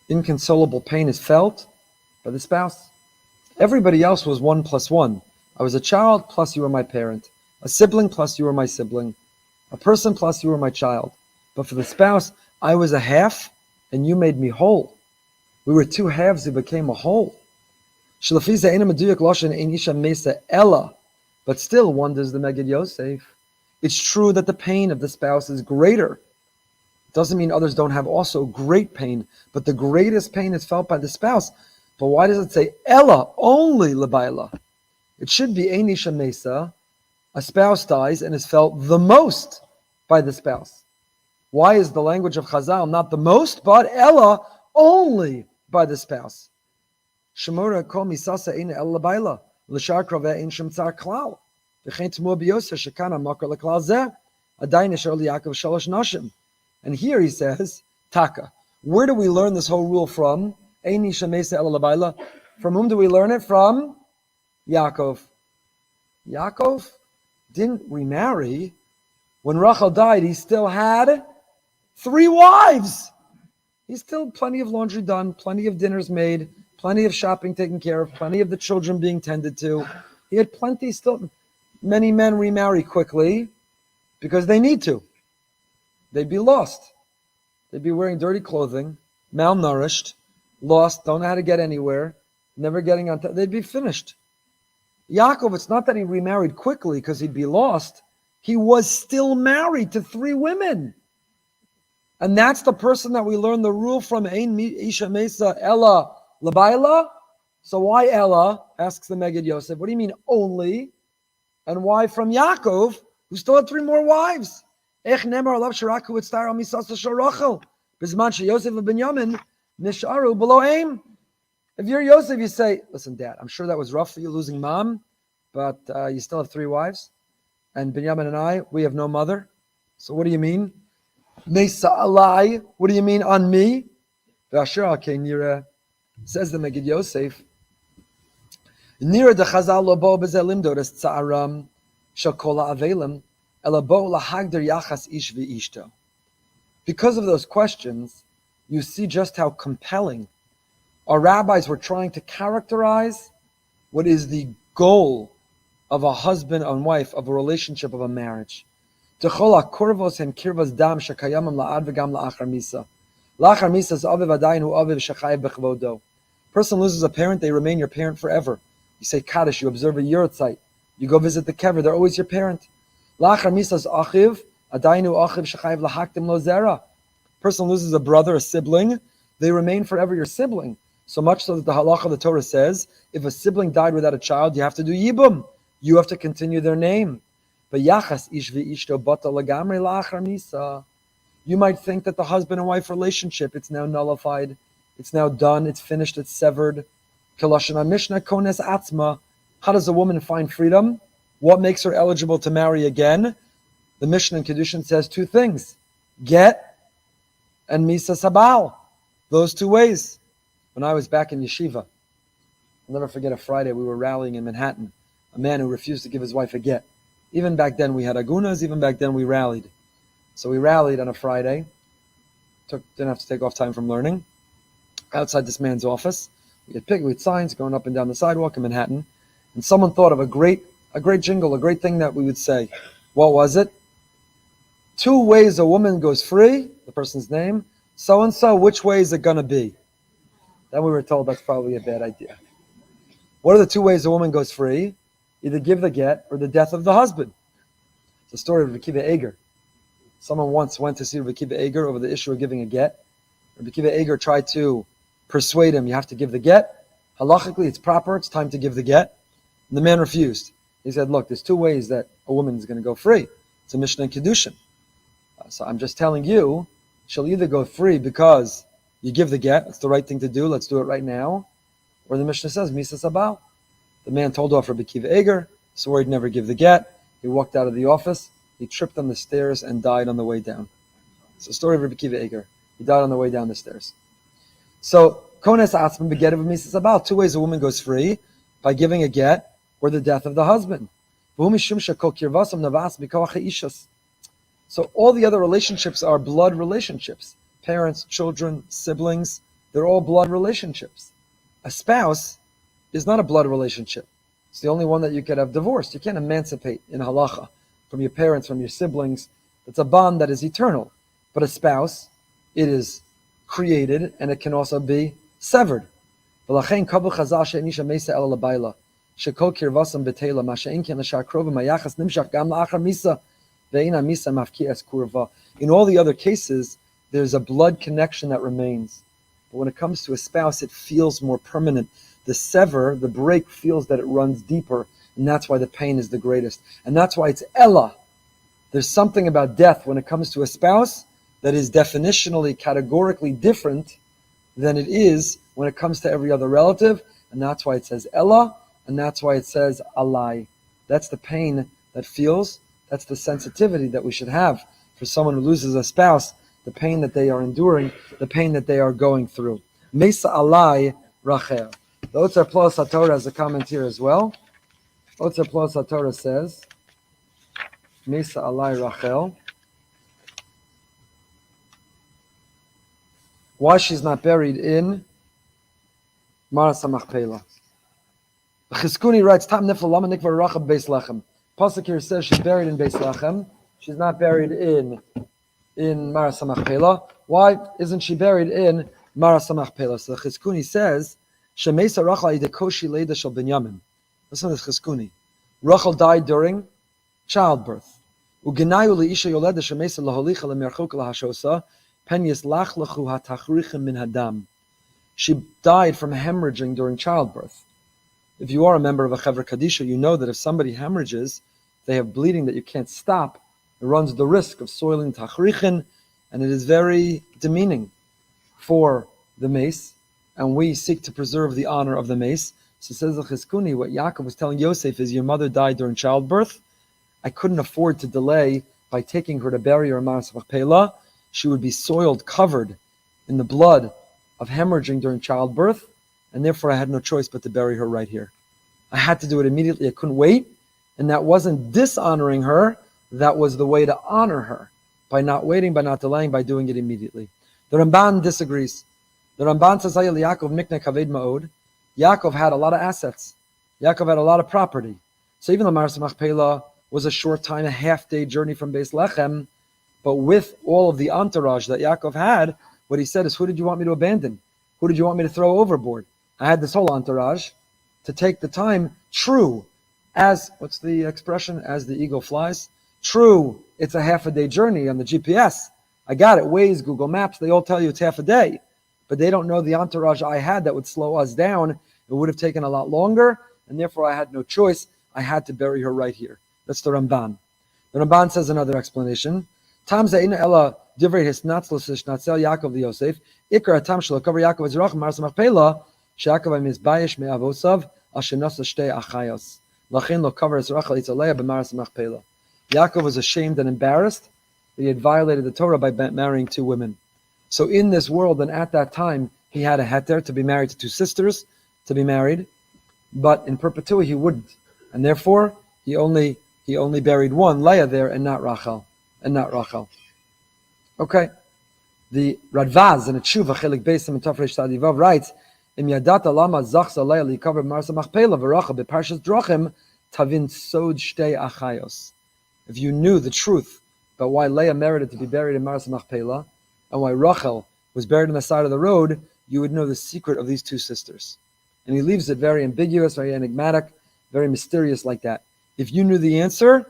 S1: inconsolable pain is felt by the spouse. Everybody else was 1 plus 1. I was a child plus you were my parent. A sibling plus you were my sibling. A person plus you were my child. But for the spouse, I was a half and you made me whole. We were 2 halves who became a whole. But still wonders the Megid Yosef. It's true that the pain of the spouse is greater. Doesn't mean others don't have also great pain, but the greatest pain is felt by the spouse. But why does it say Ella, only Labaila? It should be Einisha Mesa, a spouse dies and is felt the most by the spouse. Why is the language of Chazal not the most, but Ella, only by the spouse? Shemora kol misasa ein El Labaila, l'shar kroveh ein shem tzar klal. V'chein t'mur b'Yosef shekana makar l'klal zeh, adayin yasher liYaakov shalosh nashim. And here he says, Taka. Where do we learn this whole rule from? Ein isha mesa el labayla. From whom do we learn it? From Yaakov. Yaakov didn't remarry. When Rachel died, he still had 3 wives. He's still plenty of laundry done, plenty of dinners made, plenty of shopping taken care of, plenty of the children being tended to. He had plenty still. Many men remarry quickly because they need to. They'd be lost. They'd be wearing dirty clothing, malnourished, lost, don't know how to get anywhere, never getting on they'd be finished. Yaakov, it's not that he remarried quickly because he'd be lost. He was still married to 3 women. And that's the person that we learn the rule from, Ein Isha Mesa Ella Labaila. So why Ella, asks the Megid Yosef. What do you mean only? And why from Yaakov, who still had 3 more wives? If you're Yosef you say, listen, Dad, I'm sure that was rough for you losing Mom, but you still have 3 wives. And Binyamin and I, we have no mother. So what do you mean? Mesa alai, what do you mean on me? Says the Megid Yosef. Nira de chazal lobo bezelim doras tzaram shakola avelim. Because of those questions, you see just how compelling our rabbis were trying to characterize what is the goal of a husband and wife, of a relationship, of a marriage. Person loses a parent, they remain your parent forever. You say Kaddish, you observe a Yerucham, you go visit the kever, they're always your parent. Person loses a brother, a sibling, they remain forever your sibling. So much so that the halacha of the Torah says, if a sibling died without a child, you have to do yibum. You have to continue their name. But you might think that the husband and wife relationship, it's now nullified, it's now done, it's finished, it's severed. How does a woman find freedom? What makes her eligible to marry again? The Mishnah in Kedushin says 2 things: get and misa sabal. Those 2 ways. When I was back in yeshiva, I'll never forget a Friday we were rallying in Manhattan. A man who refused to give his wife a get. Even back then we had agunas. Even back then we rallied. So we rallied on a Friday. Didn't have to take off time from learning. Outside this man's office, we had signs going up and down the sidewalk in Manhattan, and someone thought of a great jingle, a great thing that we would say. What was it? 2 ways a woman goes free, the person's name, so-and-so, which way is it going to be? Then we were told that's probably a bad idea. What are the 2 ways a woman goes free? Either give the get or the death of the husband. It's the story of Akiva Eger. Someone once went to see Rabbi Akiva Eger over the issue of giving a get. Rabbi Akiva Eger tried to persuade him, you have to give the get. Halachically, it's proper, it's time to give the get. And the man refused. He said, look, there's two ways that a woman is going to go free. It's a Mishnah and Kiddushin. So I'm just telling you, she'll either go free because you give the get, it's the right thing to do, let's do it right now. Or the Mishnah says, Misa Sabal. The man told off Rabbi Akiva Eger, swore he'd never give the get. He walked out of the office, he tripped on the stairs and died on the way down. It's the story of Rabbi Akiva Eger. He died on the way down the stairs. So, Kones Atzman beget of Misa Sabal. Two ways a woman goes free, by giving a get or the death of the husband. So all the other relationships are blood relationships. Parents, children, siblings, they're all blood relationships. A spouse is not a blood relationship. It's the only one that you could have divorced. You can't emancipate in halacha from your parents, from your siblings. It's a bond that is eternal. But a spouse, it is created and it can also be severed. In all the other cases, there's a blood connection that remains. But when it comes to a spouse, it feels more permanent. The sever, the break, feels that it runs deeper, and that's why the pain is the greatest. And that's why it's Ella. There's something about death when it comes to a spouse that is definitionally, categorically different than it is when it comes to every other relative, and that's why it says Ella. And that's why it says alai. That's the pain that feels. That's the sensitivity that we should have for someone who loses a spouse, the pain that they are enduring, the pain that they are going through. Mesa alai Rachel. The Otzar plus HaTorah has a comment here as well. Otzar plus HaTorah says, Mesa alai Rachel. Why she's not buried in Maras HaMachpelah. Chizkuni writes, Tam nifla lama nikva rachab beis lechem. Pasuk here says she's buried in Beis Lechem. She's not buried in Maras HaMachpelah. Why isn't she buried in Maras HaMachpelah? So the Chizkuni says, Shemesa Rachel idekoshi leida shel Binyamin. Listen to the Chizkuni. Rachel died during childbirth. Ugenayu leisha yoleda shemesa laholicha lemerchuk lahashosa pen yislach lechu ha-Tachrichin min hadam. She died from hemorrhaging during childbirth. If you are a member of a Chevra Kadisha, you know that if somebody hemorrhages, they have bleeding that you can't stop. It runs the risk of soiling Tachrichin, and it is very demeaning for the mace, and we seek to preserve the honor of the mace. So says the Chizkuni, what Yaakov was telling Yosef is, your mother died during childbirth. I couldn't afford to delay by taking her to bury her in Maras Machpelah. She would be soiled, covered in the blood of hemorrhaging during childbirth, and therefore I had no choice but to bury her right here. I had to do it immediately. I couldn't wait, and that wasn't dishonoring her. That was the way to honor her, by not waiting, by not delaying, by doing it immediately. The Ramban disagrees. The Ramban says, Yaakov mikne kaved ma'od. Yaakov had a lot of assets. Yaakov had a lot of property. So even though Maras Machpelah was a short time, a half-day journey from Beis Lechem, but with all of the entourage that Yaakov had, what he said is, who did you want me to abandon? Who did you want me to throw overboard? I had this whole entourage to take the time, true, as, what's the expression, as the eagle flies? True, it's a half-a-day journey on the GPS. I got it, Waze, Google Maps, they all tell you it's half a day. But they don't know the entourage I had that would slow us down. It would have taken a lot longer, and therefore I had no choice. I had to bury her right here. That's the Ramban. The Ramban says another explanation. Tam ze'ina ela divrei hisnatzlos hisnatzel Yaakov Yosef. Ikar atam shelo cover Yaakov Yerucham Maras Machpelah. She'Yaakov misbayish me'avosav al shenas shtei achayos. Lachin lo cover Rachel itzaleya b'Maras Machpelah. Yaakov was ashamed and embarrassed that he had violated the Torah by marrying two women. So in this world and at that time, he had a heter to be married to two sisters, to be married, but in perpetuity he wouldn't, and therefore he only buried one, Leah, there, and not Rachel. Okay, the Radvaz in a Tshuva Chelik Beisim and Tafresh Tadivav writes, Im yadata lama zachsa Leah likaver Marsa Machpelah v'Rachel beParshas Druchim tavin sod shtei achayos. If you knew the truth about why Leah merited to be buried in Marsa Machpelah, and why Rachel was buried on the side of the road, you would know the secret of these two sisters. And he leaves it very ambiguous, very enigmatic, very mysterious like that. If you knew the answer,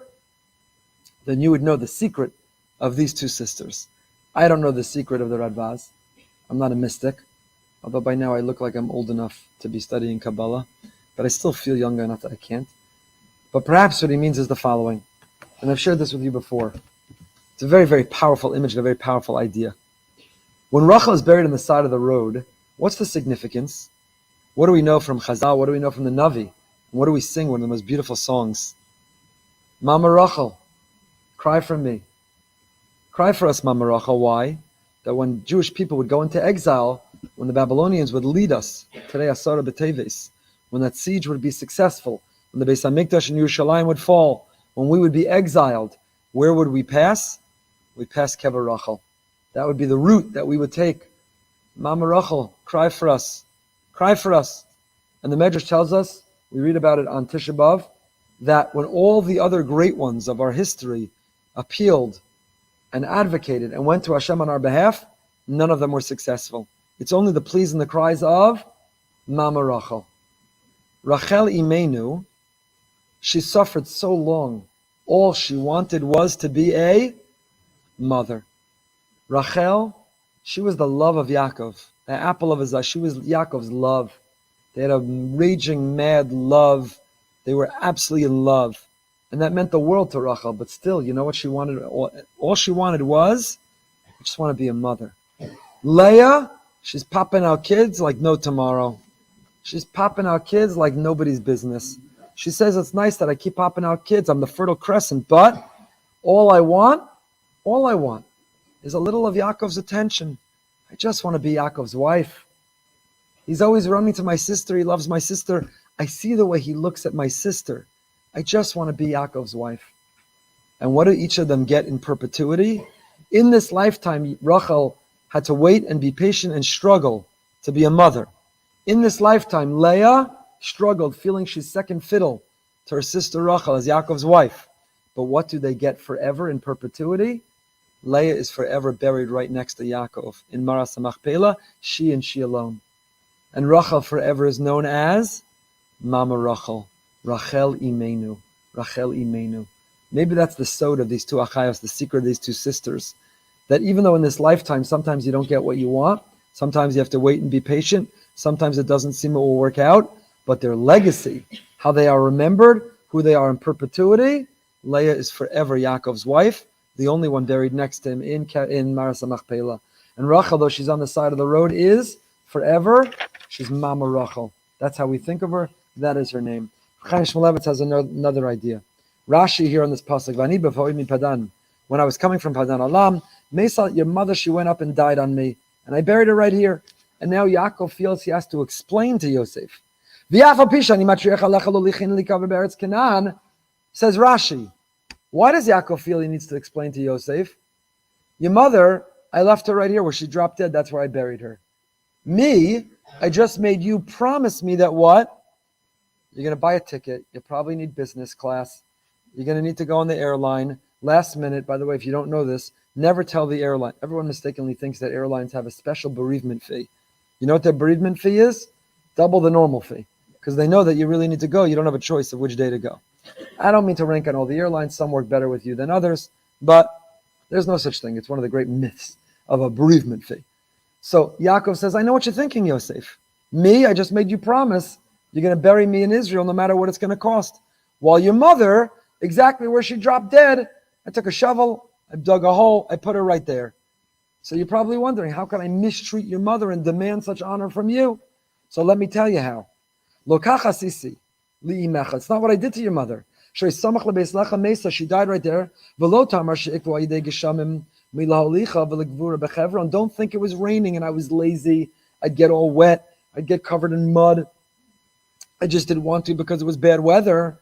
S1: then you would know the secret of these two sisters. I don't know the secret of the Radbaz. I'm not a mystic, although by now I look like I'm old enough to be studying Kabbalah, but I still feel young enough that I can't. But perhaps what he means is the following, and I've shared this with you before. It's a very, very powerful image and a very powerful idea. When Rachel is buried on the side of the road, what's the significance? What do we know from Chazal? What do we know from the Navi? And what do we sing? One of the most beautiful songs. Mama Rachel, cry for me. Cry for us, Mama Rachel. Why? That when Jewish people would go into exile, when the Babylonians would lead us, today Asara B'Teves, when that siege would be successful, when the Beis HaMikdash in Yerushalayim would fall, when we would be exiled, where would we pass? We'd pass Kever Rachel. That would be the route that we would take. Mama Rachel, cry for us. Cry for us. And the Medrash tells us, we read about it on Tisha B'Av, that when all the other great ones of our history appealed and advocated and went to Hashem on our behalf, none of them were successful. It's only the pleas and the cries of Mama Rachel. Rachel Imenu, she suffered so long. All she wanted was to be a mother. Rachel, she was the love of Yaakov, the apple of his eye. She was Yaakov's love. They had a raging, mad love. They were absolutely in love. And that meant the world to Rachel. But still, you know what she wanted? All she wanted was, I just want to be a mother. Leah, she's popping out kids like no tomorrow. She's popping out kids like nobody's business. She says, it's nice that I keep popping out kids. I'm the Fertile Crescent. But all I want is a little of Yaakov's attention. I just want to be Yaakov's wife. He's always running to my sister. He loves my sister. I see the way he looks at my sister. I just want to be Yaakov's wife. And what do each of them get in perpetuity? In this lifetime, Rachel had to wait and be patient and struggle to be a mother. In this lifetime, Leah struggled, feeling she's second fiddle to her sister Rachel as Yaakov's wife. But what do they get forever in perpetuity? Leah is forever buried right next to Yaakov. In Maras HaMachpelah, she and she alone. And Rachel forever is known as Mama Rachel. Rachel Imenu. Rachel Imenu. Maybe that's the sod of these two achayos, the secret of these two sisters. That even though in this lifetime, sometimes you don't get what you want, sometimes you have to wait and be patient, sometimes it doesn't seem it will work out, but their legacy, how they are remembered, who they are in perpetuity, Leah is forever Yaakov's wife, the only one buried next to him in Maras HaMachpelah. And Rachel, though she's on the side of the road, is forever, she's Mama Rachel. That's how we think of her. That is her name. Chaim Shmuelevitz has another idea. Rashi here on this pasuk, Vani b'void mi Padan. When I was coming from Padan Alam, Mesal, your mother, she went up and died on me, and I buried her right here. And now Yaakov feels he has to explain to Yosef. Says Rashi, why does Yaakov feel he needs to explain to Yosef? Your mother, I left her right here where she dropped dead. That's where I buried her. Me, I just made you promise me that what? You're going to buy a ticket. You probably need business class. You're going to need to go on the airline. Last minute, by the way, if you don't know this, never tell the airline. Everyone mistakenly thinks that airlines have a special bereavement fee. You know what their bereavement fee is? Double the normal fee. Because they know that you really need to go. You don't have a choice of which day to go. I don't mean to rank on all the airlines. Some work better with you than others. But there's no such thing. It's one of the great myths of a bereavement fee. So Yaakov says, I know what you're thinking, Yosef. Me, I just made you promise you're going to bury me in Israel no matter what it's going to cost. While your mother, exactly where she dropped dead, I took a shovel, I dug a hole, I put her right there. So you're probably wondering, how can I mistreat your mother and demand such honor from you? So let me tell you how. It's not what I did to your mother. She died right there. Don't think it was raining and I was lazy. I'd get all wet. I'd get covered in mud. I just didn't want to because it was bad weather.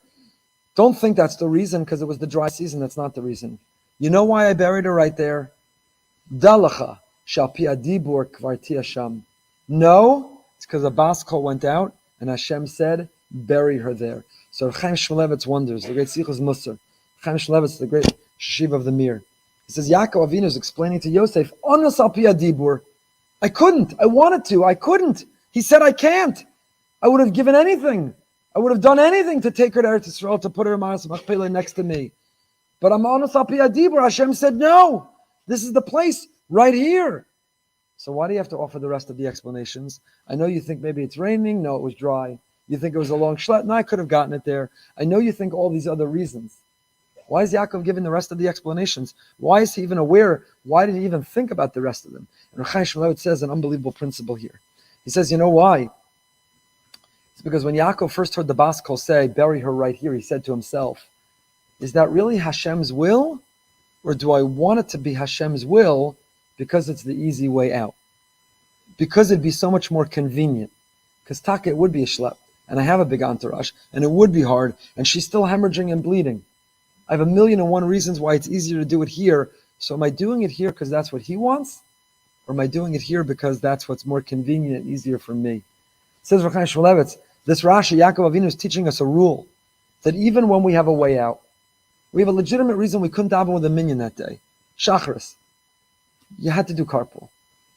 S1: Don't think that's the reason because it was the dry season. That's not the reason. You know why I buried her right there? Dalacha shalpi adibur kvarti Hashem. No, it's because the bas kol went out and Hashem said, bury her there. So Chaim Shmuelevitz wonders, the great Sichos Musar. Chaim Shmuelevitz, the great Shishiva of the Meir. He says, Yaakov Avinu is explaining to Yosef, Onos alpi adibur. I couldn't. I wanted to. I couldn't. He said I can't. I would have given anything. I would have done anything to take her to Eretz Yisrael, to put her in Maras Machpelah next to me. But Amanos Al Pi Adibur, Hashem said, no, this is the place right here. So why do you have to offer the rest of the explanations? I know you think maybe it's raining. No, it was dry. You think it was a long shlet. No, I could have gotten it there. I know you think all these other reasons. Why is Yaakov giving the rest of the explanations? Why is he even aware? Why did he even think about the rest of them? And Chaim Shmuelevitz says an unbelievable principle here. He says, you know why? It's because when Yaakov first heard the Bas Kol say, bury her right here, he said to himself, is that really Hashem's will? Or do I want it to be Hashem's will because it's the easy way out? Because it'd be so much more convenient. Because Taka, it would be a schlep. And I have a big entourage. And it would be hard. And she's still hemorrhaging and bleeding. I have 1,000,001 reasons why it's easier to do it here. So am I doing it here because that's what he wants? Or am I doing it here because that's what's more convenient and easier for me? Says Chaim Shmuelevitz, this Rashi, Yaakov Avinu, is teaching us a rule. That even when we have a way out, we have a legitimate reason we couldn't daven with a minyan that day. Shachris. You had to do carpool.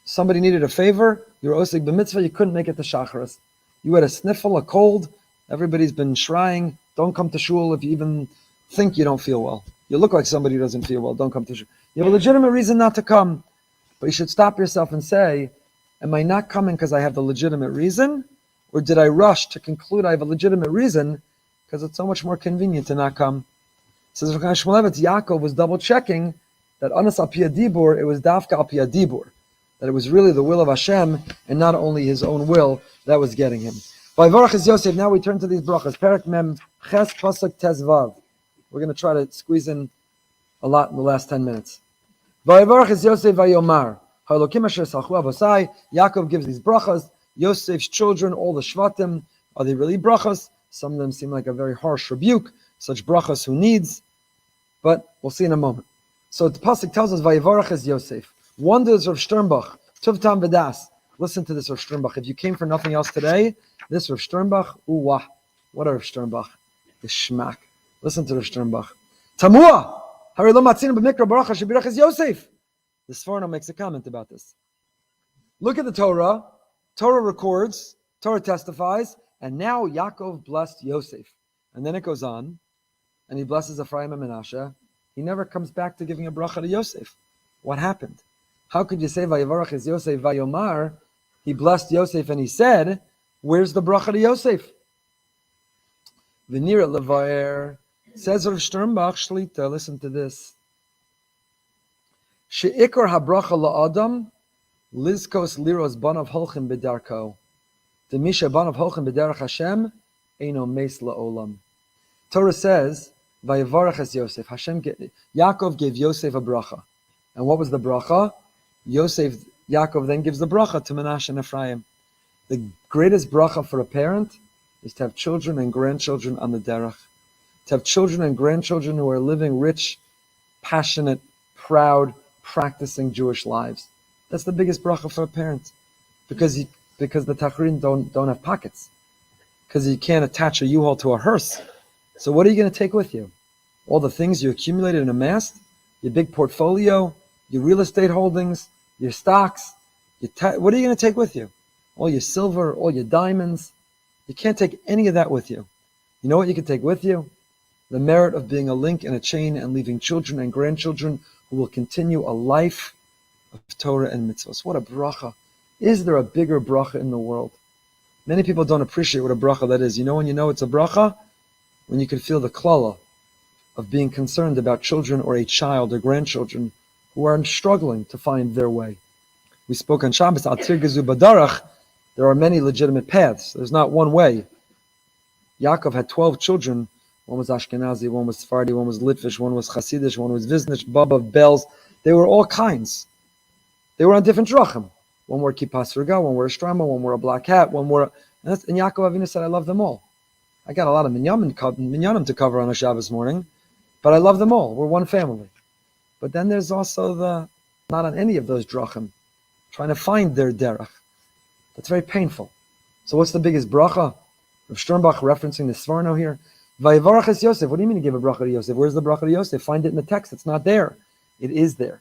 S1: Somebody needed a favor, you were osig b'mitzvah, you couldn't make it to Shachris. You had a sniffle, a cold, everybody's been shrying. Don't come to shul if you even think you don't feel well. You look like somebody who doesn't feel well, don't come to shul. You have a legitimate reason not to come. But you should stop yourself and say, am I not coming because I have the legitimate reason? Or did I rush to conclude I have a legitimate reason because it's so much more convenient to not come? Says Shmuelevitz, Yaakov was double checking that Anas Al Pi Adibur, it was Dafka Al Pi Adibur, that it was really the will of Hashem and not only his own will that was getting him. Vayechi Yosef. Now we turn to these brachas. Perek Mem Ches Pasuk Tezvav. We're going to try to squeeze in a lot in the last 10 minutes. Vayechi Yosef Vayomar. Ha'elokim asher salchu avosai. Yaakov gives these brachas. Yosef's children, all the shvatim, are they really brachas? Some of them seem like a very harsh rebuke. Such brachas who needs? But we'll see in a moment. So the pasuk tells us Vayechi Yosef. Wonders of Sternbuch. Tuvtam V'das. Listen to this Rav Sternbuch. If you came for nothing else today, this Rav Sternbuch, ooh wah. What a Rav Sternbuch. The shmak. Listen to Rav Sternbuch. Tamua! Hari lo matzinu b'mikra baracha shebirachas Yosef. The Sforno makes a comment about this. Look at the Torah. Torah records, Torah testifies, and now Yaakov blessed Yosef. And then it goes on, and he blesses Efrem and Menashe. He never comes back to giving a bracha to Yosef. What happened? How could you say Vayevarach is Yosef Vayomar? He blessed Yosef and he said, where's the bracha to Yosef? V'nira levaer, says Rav Sternbuch Shlita, listen to this. She'ikor habracha la'adam, lizkos liros banav holchem b'darko. Demisha banav holchem b'derach Hashem, eino meis la'olam. Torah says, Vayevarach es Yosef. Yaakov gave Yosef a bracha. And what was the bracha? Yaakov then gives the bracha to Menashe and Ephraim. The greatest bracha for a parent is to have children and grandchildren on the derech. To have children and grandchildren who are living rich, passionate, proud, practicing Jewish lives. That's the biggest bracha for a parent. Because the Tachrichin don't have pockets. Because you can't attach a U-Haul to a hearse. So what are you going to take with you? All the things you accumulated and amassed? Your big portfolio? Your real estate holdings? Your stocks? What are you going to take with you? All your silver? All your diamonds? You can't take any of that with you. You know what you can take with you? The merit of being a link in a chain and leaving children and grandchildren who will continue a life of Torah and mitzvahs. What a bracha. Is there a bigger bracha in the world? Many people don't appreciate what a bracha that is. You know when you know it's a bracha? When you can feel the klala of being concerned about children or a child or grandchildren who are struggling to find their way. We spoke on Shabbos, Al Tirgezu Badarach, there are many legitimate paths. There's not one way. Yaakov had 12 children. One was Ashkenazi, one was Sephardi, one was Litvish, one was Hasidish, one was Viznich, Baba, Bells. They were all kinds. They were on different drachim. One wore kippas riga, one wore a strama, one wore a black hat, one wore... And Yaakov Avinu said, I love them all. I got a lot of minyanim to cover on a Shabbos morning, but I love them all. We're one family. But then there's also the, not on any of those drachim, trying to find their derech. That's very painful. So what's the biggest bracha? Rav Sternbuch referencing the Sforno here. Vayevarach es Yosef. What do you mean to give a bracha to Yosef? Where's the bracha to Yosef? Find it in the text. It's not there. It is there.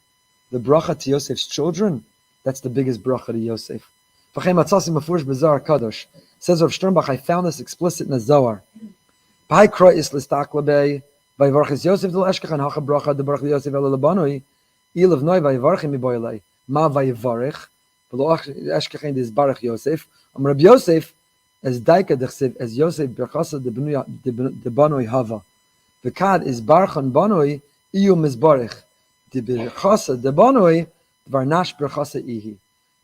S1: The bracha to Yosef's children, that's the biggest bracha to Yosef. Says Rav Sternbuch, I found this explicit in the Zohar. Vayevarchis Yosef del Eshkechan hacha bracha de baruch Yosef el lebanoi ilav noi vayevarchim miboylei ma vayevarich v'lo Eshkechan des baruch Yosef Rabbi Yosef as daika dechsev as Yosef berchasa de banoi hava v'kad is barchan banoi iyu mizbarich de berchasa de banoi varnash berchasa ihi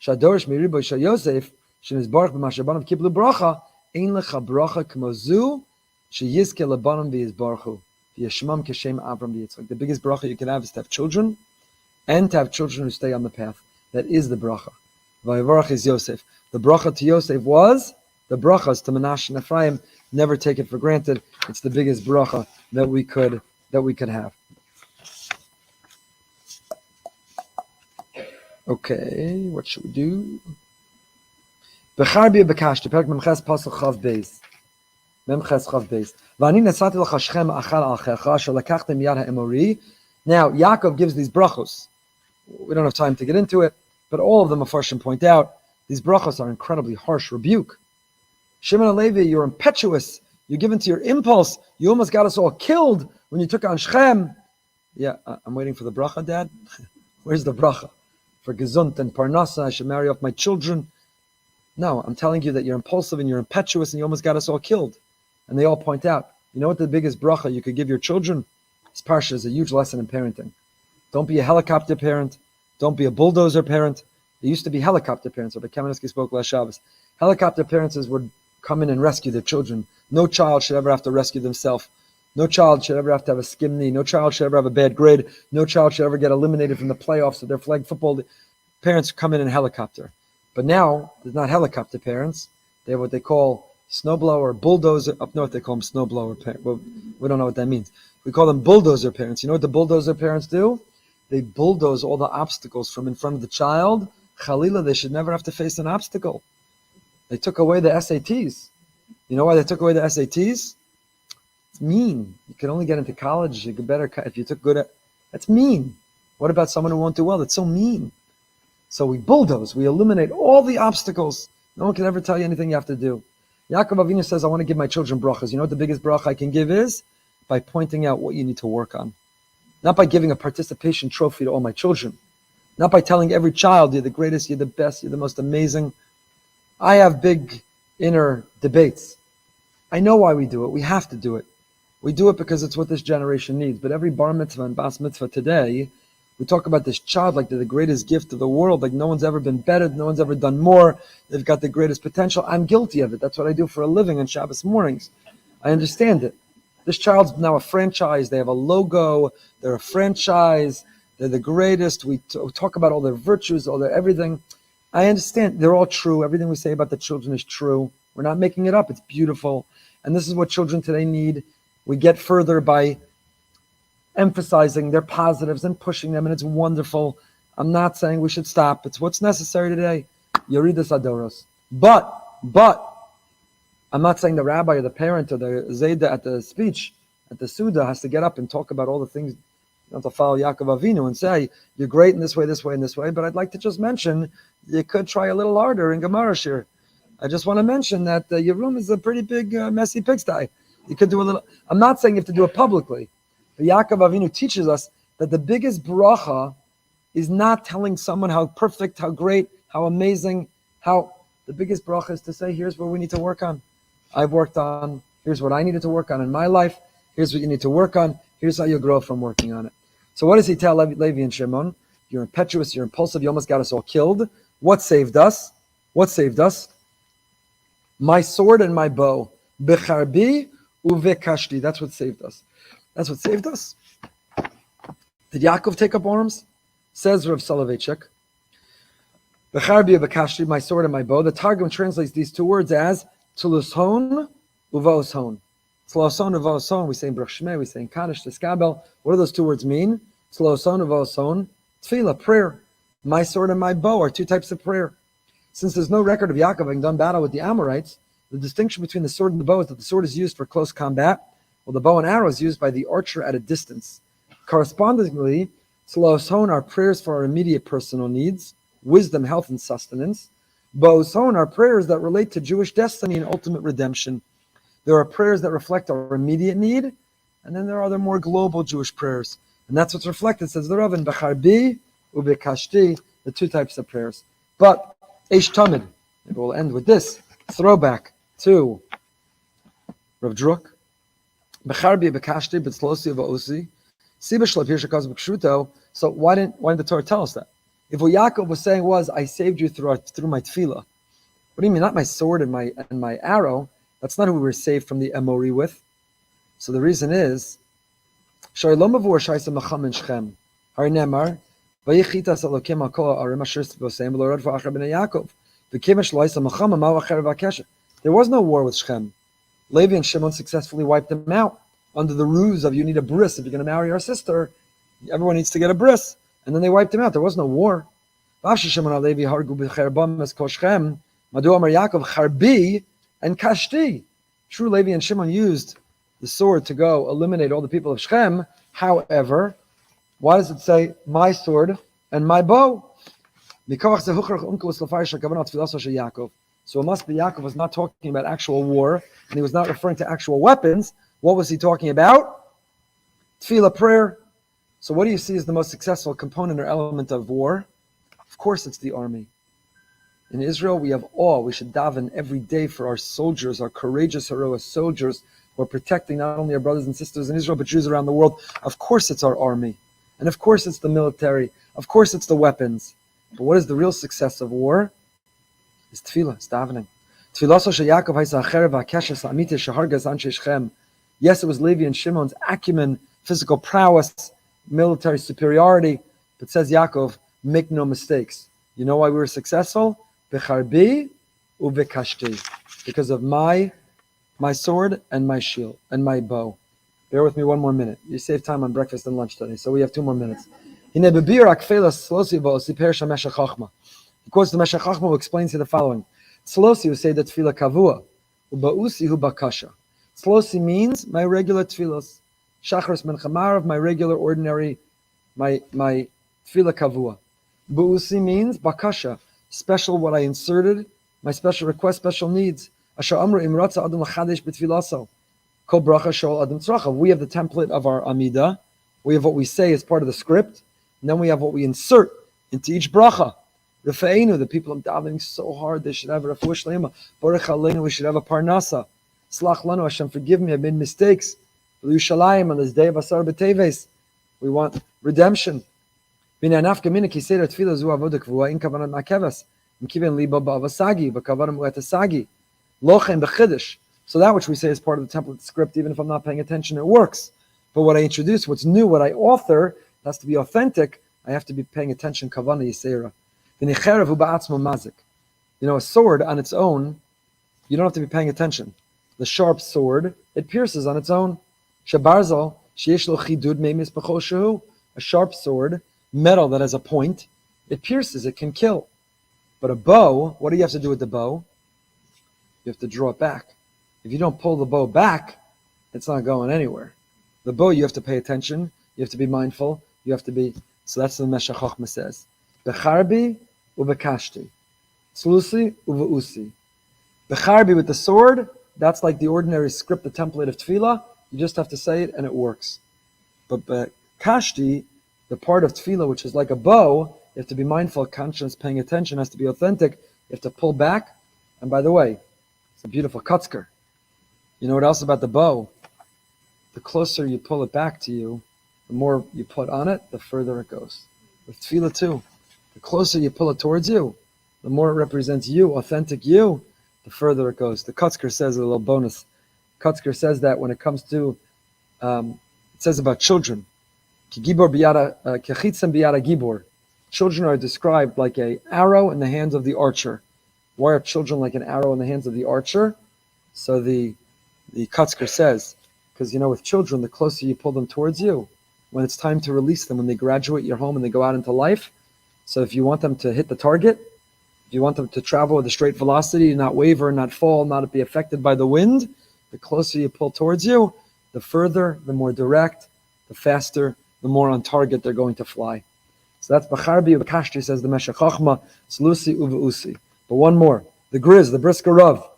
S1: shadorish miriboy shal Yosef shenizbarich b'mashabanav kiblu bracha ein lecha bracha k'mozu sheyizke lebanon v'yizbarchu. The biggest bracha you can have is to have children, and to have children who stay on the path. That is the bracha. Vayevarach is Yosef. The bracha to Yosef was the brachas to Menashe and Ephraim. Never take it for granted. It's the biggest bracha that we could have. Okay, what should we do? Becharbi bekash to Perek Memches Pasuk Chav Beis. Memches Chav Beis. Now, Yaakov gives these brachos. We don't have time to get into it, but all of them, Mefarshim point out, these brachos are incredibly harsh rebuke. Shimon and Levi, you're impetuous. You're given to your impulse. You almost got us all killed when you took on Shechem. Yeah, I'm waiting for the bracha, Dad. Where's the bracha? For Gezunt and Parnasa, I should marry off my children. No, I'm telling you that you're impulsive and you're impetuous and you almost got us all killed. And they all point out, you know what the biggest bracha you could give your children? This Parsha is a huge lesson in parenting. Don't be a helicopter parent. Don't be a bulldozer parent. There used to be helicopter parents. Rabbi Kamenetsky spoke last Shabbos. Helicopter parents would come in and rescue their children. No child should ever have to rescue themselves. No child should ever have to have a skim knee. No child should ever have a bad grade. No child should ever get eliminated from the playoffs of their flag football. Parents come in helicopter. But now, there's not helicopter parents. They have what they call snowblower, bulldozer. Up north, they call them snowblower parents. Well, we don't know what that means. We call them bulldozer parents. You know what the bulldozer parents do? They bulldoze all the obstacles from in front of the child. Chalila, they should never have to face an obstacle. They took away the SATs. You know why they took away the SATs? It's mean. You can only get into college. You could better if you took good at. That's mean. What about someone who won't do well? That's so mean. So we bulldoze. We eliminate all the obstacles. No one can ever tell you anything you have to do. Yaakov Avinu says, I want to give my children brachas. You know what the biggest bracha I can give is? By pointing out what you need to work on. Not by giving a participation trophy to all my children. Not by telling every child, you're the greatest, you're the best, you're the most amazing. I have big inner debates. I know why we do it. We have to do it. We do it because it's what this generation needs. But every bar mitzvah and bas mitzvah today, we talk about this child like they're the greatest gift of the world, like no one's ever been better, no one's ever done more, they've got the greatest potential. I'm guilty of it. That's what I do for a living on Shabbos mornings. I understand it. This child's now a franchise. They have a logo. They're a franchise. They're the greatest. We talk about all their virtues, all their everything. I understand. They're all true. Everything we say about the children is true. We're not making it up. It's beautiful. And this is what children today need. We get further by emphasizing their positives and pushing them, and it's wonderful. I'm not saying we should stop. It's what's necessary today. Yeridas Adoros. But, I'm not saying the rabbi or the parent or the Zayda at the speech, at the Suda, has to get up and talk about all the things, not to follow Yaakov Avinu and say, you're great in this way, this way, and this way. But I'd like to just mention, you could try a little harder in Gemara Shir. I just want to mention that your room is a pretty big, messy pigsty. You could do a little. I'm not saying you have to do it publicly. But Yaakov Avinu teaches us that the biggest bracha is not telling someone how perfect, how great, how amazing, how the biggest bracha is to say, here's where we need to work on. I've worked on, here's what I needed to work on in my life, here's what you need to work on, here's how you grow from working on it. So what does he tell Levi and Shimon? You're impetuous, you're impulsive, you almost got us all killed. What saved us? What saved us? My sword and my bow. Becharbi uvekashti. That's what saved us. That's what saved us. Did Yaakov take up arms? Says Rav Soloveitchik. Becharbi uvekashti, my sword and my bow. The Targum translates these two words as Tulushon uvaoshon. Tulushon uvaoshon. We say in Baruch Shmei, we say in Kaddish, Teskabel. What do those two words mean? Tulushon uvaoshon. Tefillah, prayer. My sword and my bow are two types of prayer. Since there's no record of Yaakov having done battle with the Amorites, the distinction between the sword and the bow is that the sword is used for close combat, while the bow and arrow is used by the archer at a distance. Correspondingly, Tulushon are prayers for our immediate personal needs, wisdom, health, and sustenance. Bo'oshon are prayers that relate to Jewish destiny and ultimate redemption. There are prayers that reflect our immediate need, And then there are other more global Jewish prayers. And that's what's reflected. It says the Rav in Becharbi ubekashti, the two types of prayers. But Eish Tamid, maybe we'll end with this throwback to Rav Druck. Becharbi ubekashti b'tzlosi v'osi. So why didn't the Torah tell us that? If what Yaakov was saying was, I saved you through my tefillah. What do you mean? Not my sword and my arrow. That's not who we were saved from the Emori with. So the reason is, Vayechi there was no war with Shechem. Levi and Shimon successfully wiped them out under the ruse of you need a bris if you're going to marry our sister. Everyone needs to get a bris. And then they wiped him out. There was no war. Yaakov and Kashti. True, Levi and Shimon used the sword to go eliminate all the people of Shechem. However, why does it say my sword and my bow? So it must be Yaakov was not talking about actual war, and he was not referring to actual weapons. What was he talking about? Tefillah, prayer. So what do you see as the most successful component or element of war? Of course it's the army. In Israel, we have awe. We should daven every day for our soldiers, our courageous, heroic soldiers who are protecting not only our brothers and sisters in Israel, but Jews around the world. Of course it's our army. And of course it's the military. Of course it's the weapons. But what is the real success of war? It's tefillah, it's davening. Yes, it was Levi and Shimon's acumen, physical prowess, military superiority. But says Yaakov, make no mistakes. You know why we were successful? Becharbi ubekashti. Because of my sword and my shield and my bow. Bear with me one more minute. You save time on breakfast and lunch today, so we have 2 more minutes. He quotes the Meshech Chochmah, who explains here the following. Tzlosi, who say that tefillah kavua, uba'usi hu bakasha. Tzlosi means my regular tefillos. Shachris men chamarav, my regular, ordinary, my tefillah kavua. Ba'usi means bakasha, special what I inserted, my special request, special needs. Asher amru imratza adam lachadesh b'tfilaso. Kol bracha shol adam tzrachav. We have the template of our Amidah. We have what we say as part of the script, and then we have what we insert into each bracha. Refeinu, the people are davening so hard, they should have a refuah shleima. Baruch Aleinu, we should have a parnasa. Slach lanu, Hashem, forgive me, I've made mistakes. Yerushalayim, on this day of Asar B'Teves, we want redemption. B'nei anaf gemina ki seder tefillah zu avodah kvuah in kavanat ma'kevas. M'kiven liba ba'avasagi, b'kavaram u'etasagi. Lochem b'chiddush. So that which we say is part of the template script, even if I'm not paying attention, it works. But what I introduce, what's new, what I author, it has to be authentic. I have to be paying attention. Kavana yisera. You know, a sword on its own, you don't have to be paying attention. The sharp sword, it pierces on its own. Shabarzal, a sharp sword, metal that has a point, it pierces, it can kill. But a bow, what do you have to do with the bow? You have to draw it back. If you don't pull the bow back, it's not going anywhere. The bow, you have to pay attention, you have to be mindful, you have to be, so that's what the Meshech Chochmah says. Becharbi ubekashti. Tzlusi uveusi. Becharbi with the sword, that's like the ordinary script, the template of tefillah. You just have to say it and it works. But bekashti, the part of tefillah which is like a bow, you have to be mindful, conscious, paying attention, has to be authentic. You have to pull back. And by the way, it's a beautiful kutzker. You know what else about the bow? The closer you pull it back to you, the more you put on it, the further it goes. With tefillah too. The closer you pull it towards you, the more it represents you, authentic you, the further it goes. The Kutzker says, a little bonus, Kutzker says that when it comes to, it says about children, children are described like an arrow in the hands of the archer. Why are children like an arrow in the hands of the archer? So the Kutzker says, because with children, the closer you pull them towards you, when it's time to release them, when they graduate your home and they go out into life. So if you want them to hit the target, if you want them to travel with a straight velocity, not waver, not fall, not be affected by the wind, the closer you pull towards you, the further, the more direct, the faster, the more on target they're going to fly. So that's B'charbi Ubekashti, says the Meshech Chochmah, Tzlusi Uveusi. But one more, the Griz, the Brisker Rav.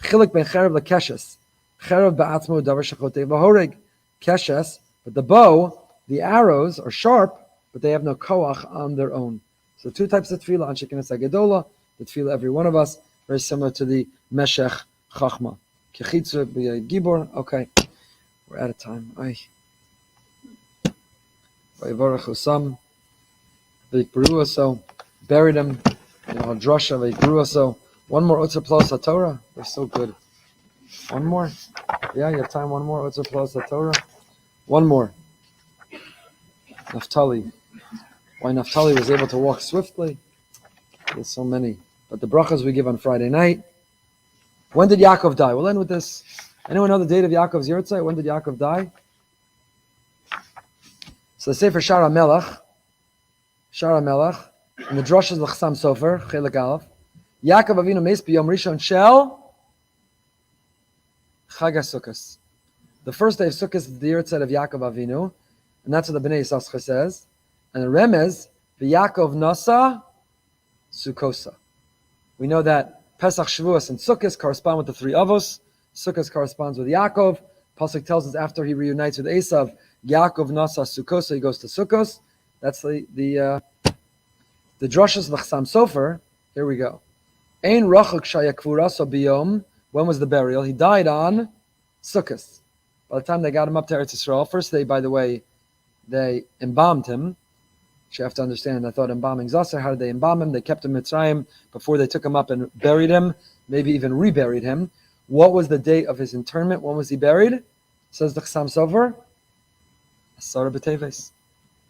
S1: Chilik ben Cherev lekeshes. Cherev ba'atzmo davar shechotev v'horeg. keshes, but the bow, the arrows are sharp, but they have no koach on their own. So two types of tefillah, Anshe Knesset Gedola, the tefillah every one of us, very similar to the Meshech Chachma. Kechitzu Gibor, okay, we're out of time. Vayevarach Usam, Vayikbru Oso, buried him, Drasha, Vayikbru Oso. One more Otzar plus HaTorah, they're so good. One more? Yeah, you have time, one more Otzar plus HaTorah? One more. Naphtali. Why Naphtali was able to walk swiftly? There's so many. But the brachas we give on Friday night. When did Yaakov die? We'll end with this. Anyone know the date of Yaakov's Yahrzeit? When did Yaakov die? So the Sefer Shara Melech, in the Drashas L'Chasam Sofer, Chelik Aleph, Yaakov Avinu meis b'yom rishon shel Chag HaSukkos. The first day of Sukkot is the Yahrzeit of Yaakov Avinu, and that's what the Bnei Yissaschar says. And the Remez, V'Yaakov Nasa Sukkosa. We know that Pesach, Shavuos, and Sukkot correspond with the three Avos. Sukkot corresponds with Yaakov. Pasuk tells us after he reunites with Esav, Yaakov Nasa Sukkosa, he goes to Sukkos. That's the Drashas L'Chasam Sofer. Here we go. Ein Rachuk Shayakvuraso Biyom. When was the burial? He died on Sukkot. By the time they got him up to Eretz Yisrael, first they, by the way, they embalmed him. You have to understand, I thought embalming Zasar, how did they embalm him? They kept him in Mitzrayim before they took him up and buried him, maybe even reburied him. What was the date of his interment? When was he buried? Says the Chasam Sofer, Asara B'Teves.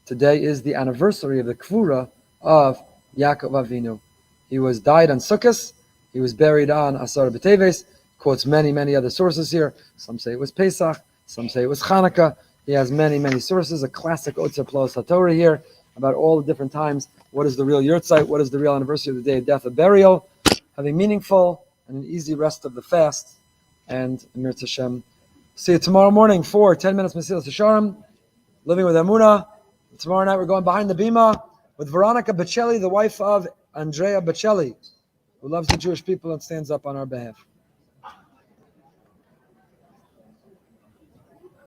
S1: Today is the anniversary of the Kvura of Yaakov Avinu. He was died on Sukkot. He was buried on Asara B'Teves. Quotes many, many other sources here. Some say it was Pesach. Some say it was Chanukah. He has many, many sources. A classic Otzar plus HaTorah here about all the different times. What is the real Yahrzeit? What is the real anniversary of the day of death and burial? Having meaningful and an easy rest of the fast. And Amir Tashem. See you tomorrow morning for 10 minutes Mesilas Yesharim. Living with Emunah. Tomorrow night we're going behind the bima with Veronica Bocelli, the wife of Andrea Bocelli, who loves the Jewish people and stands up on our behalf.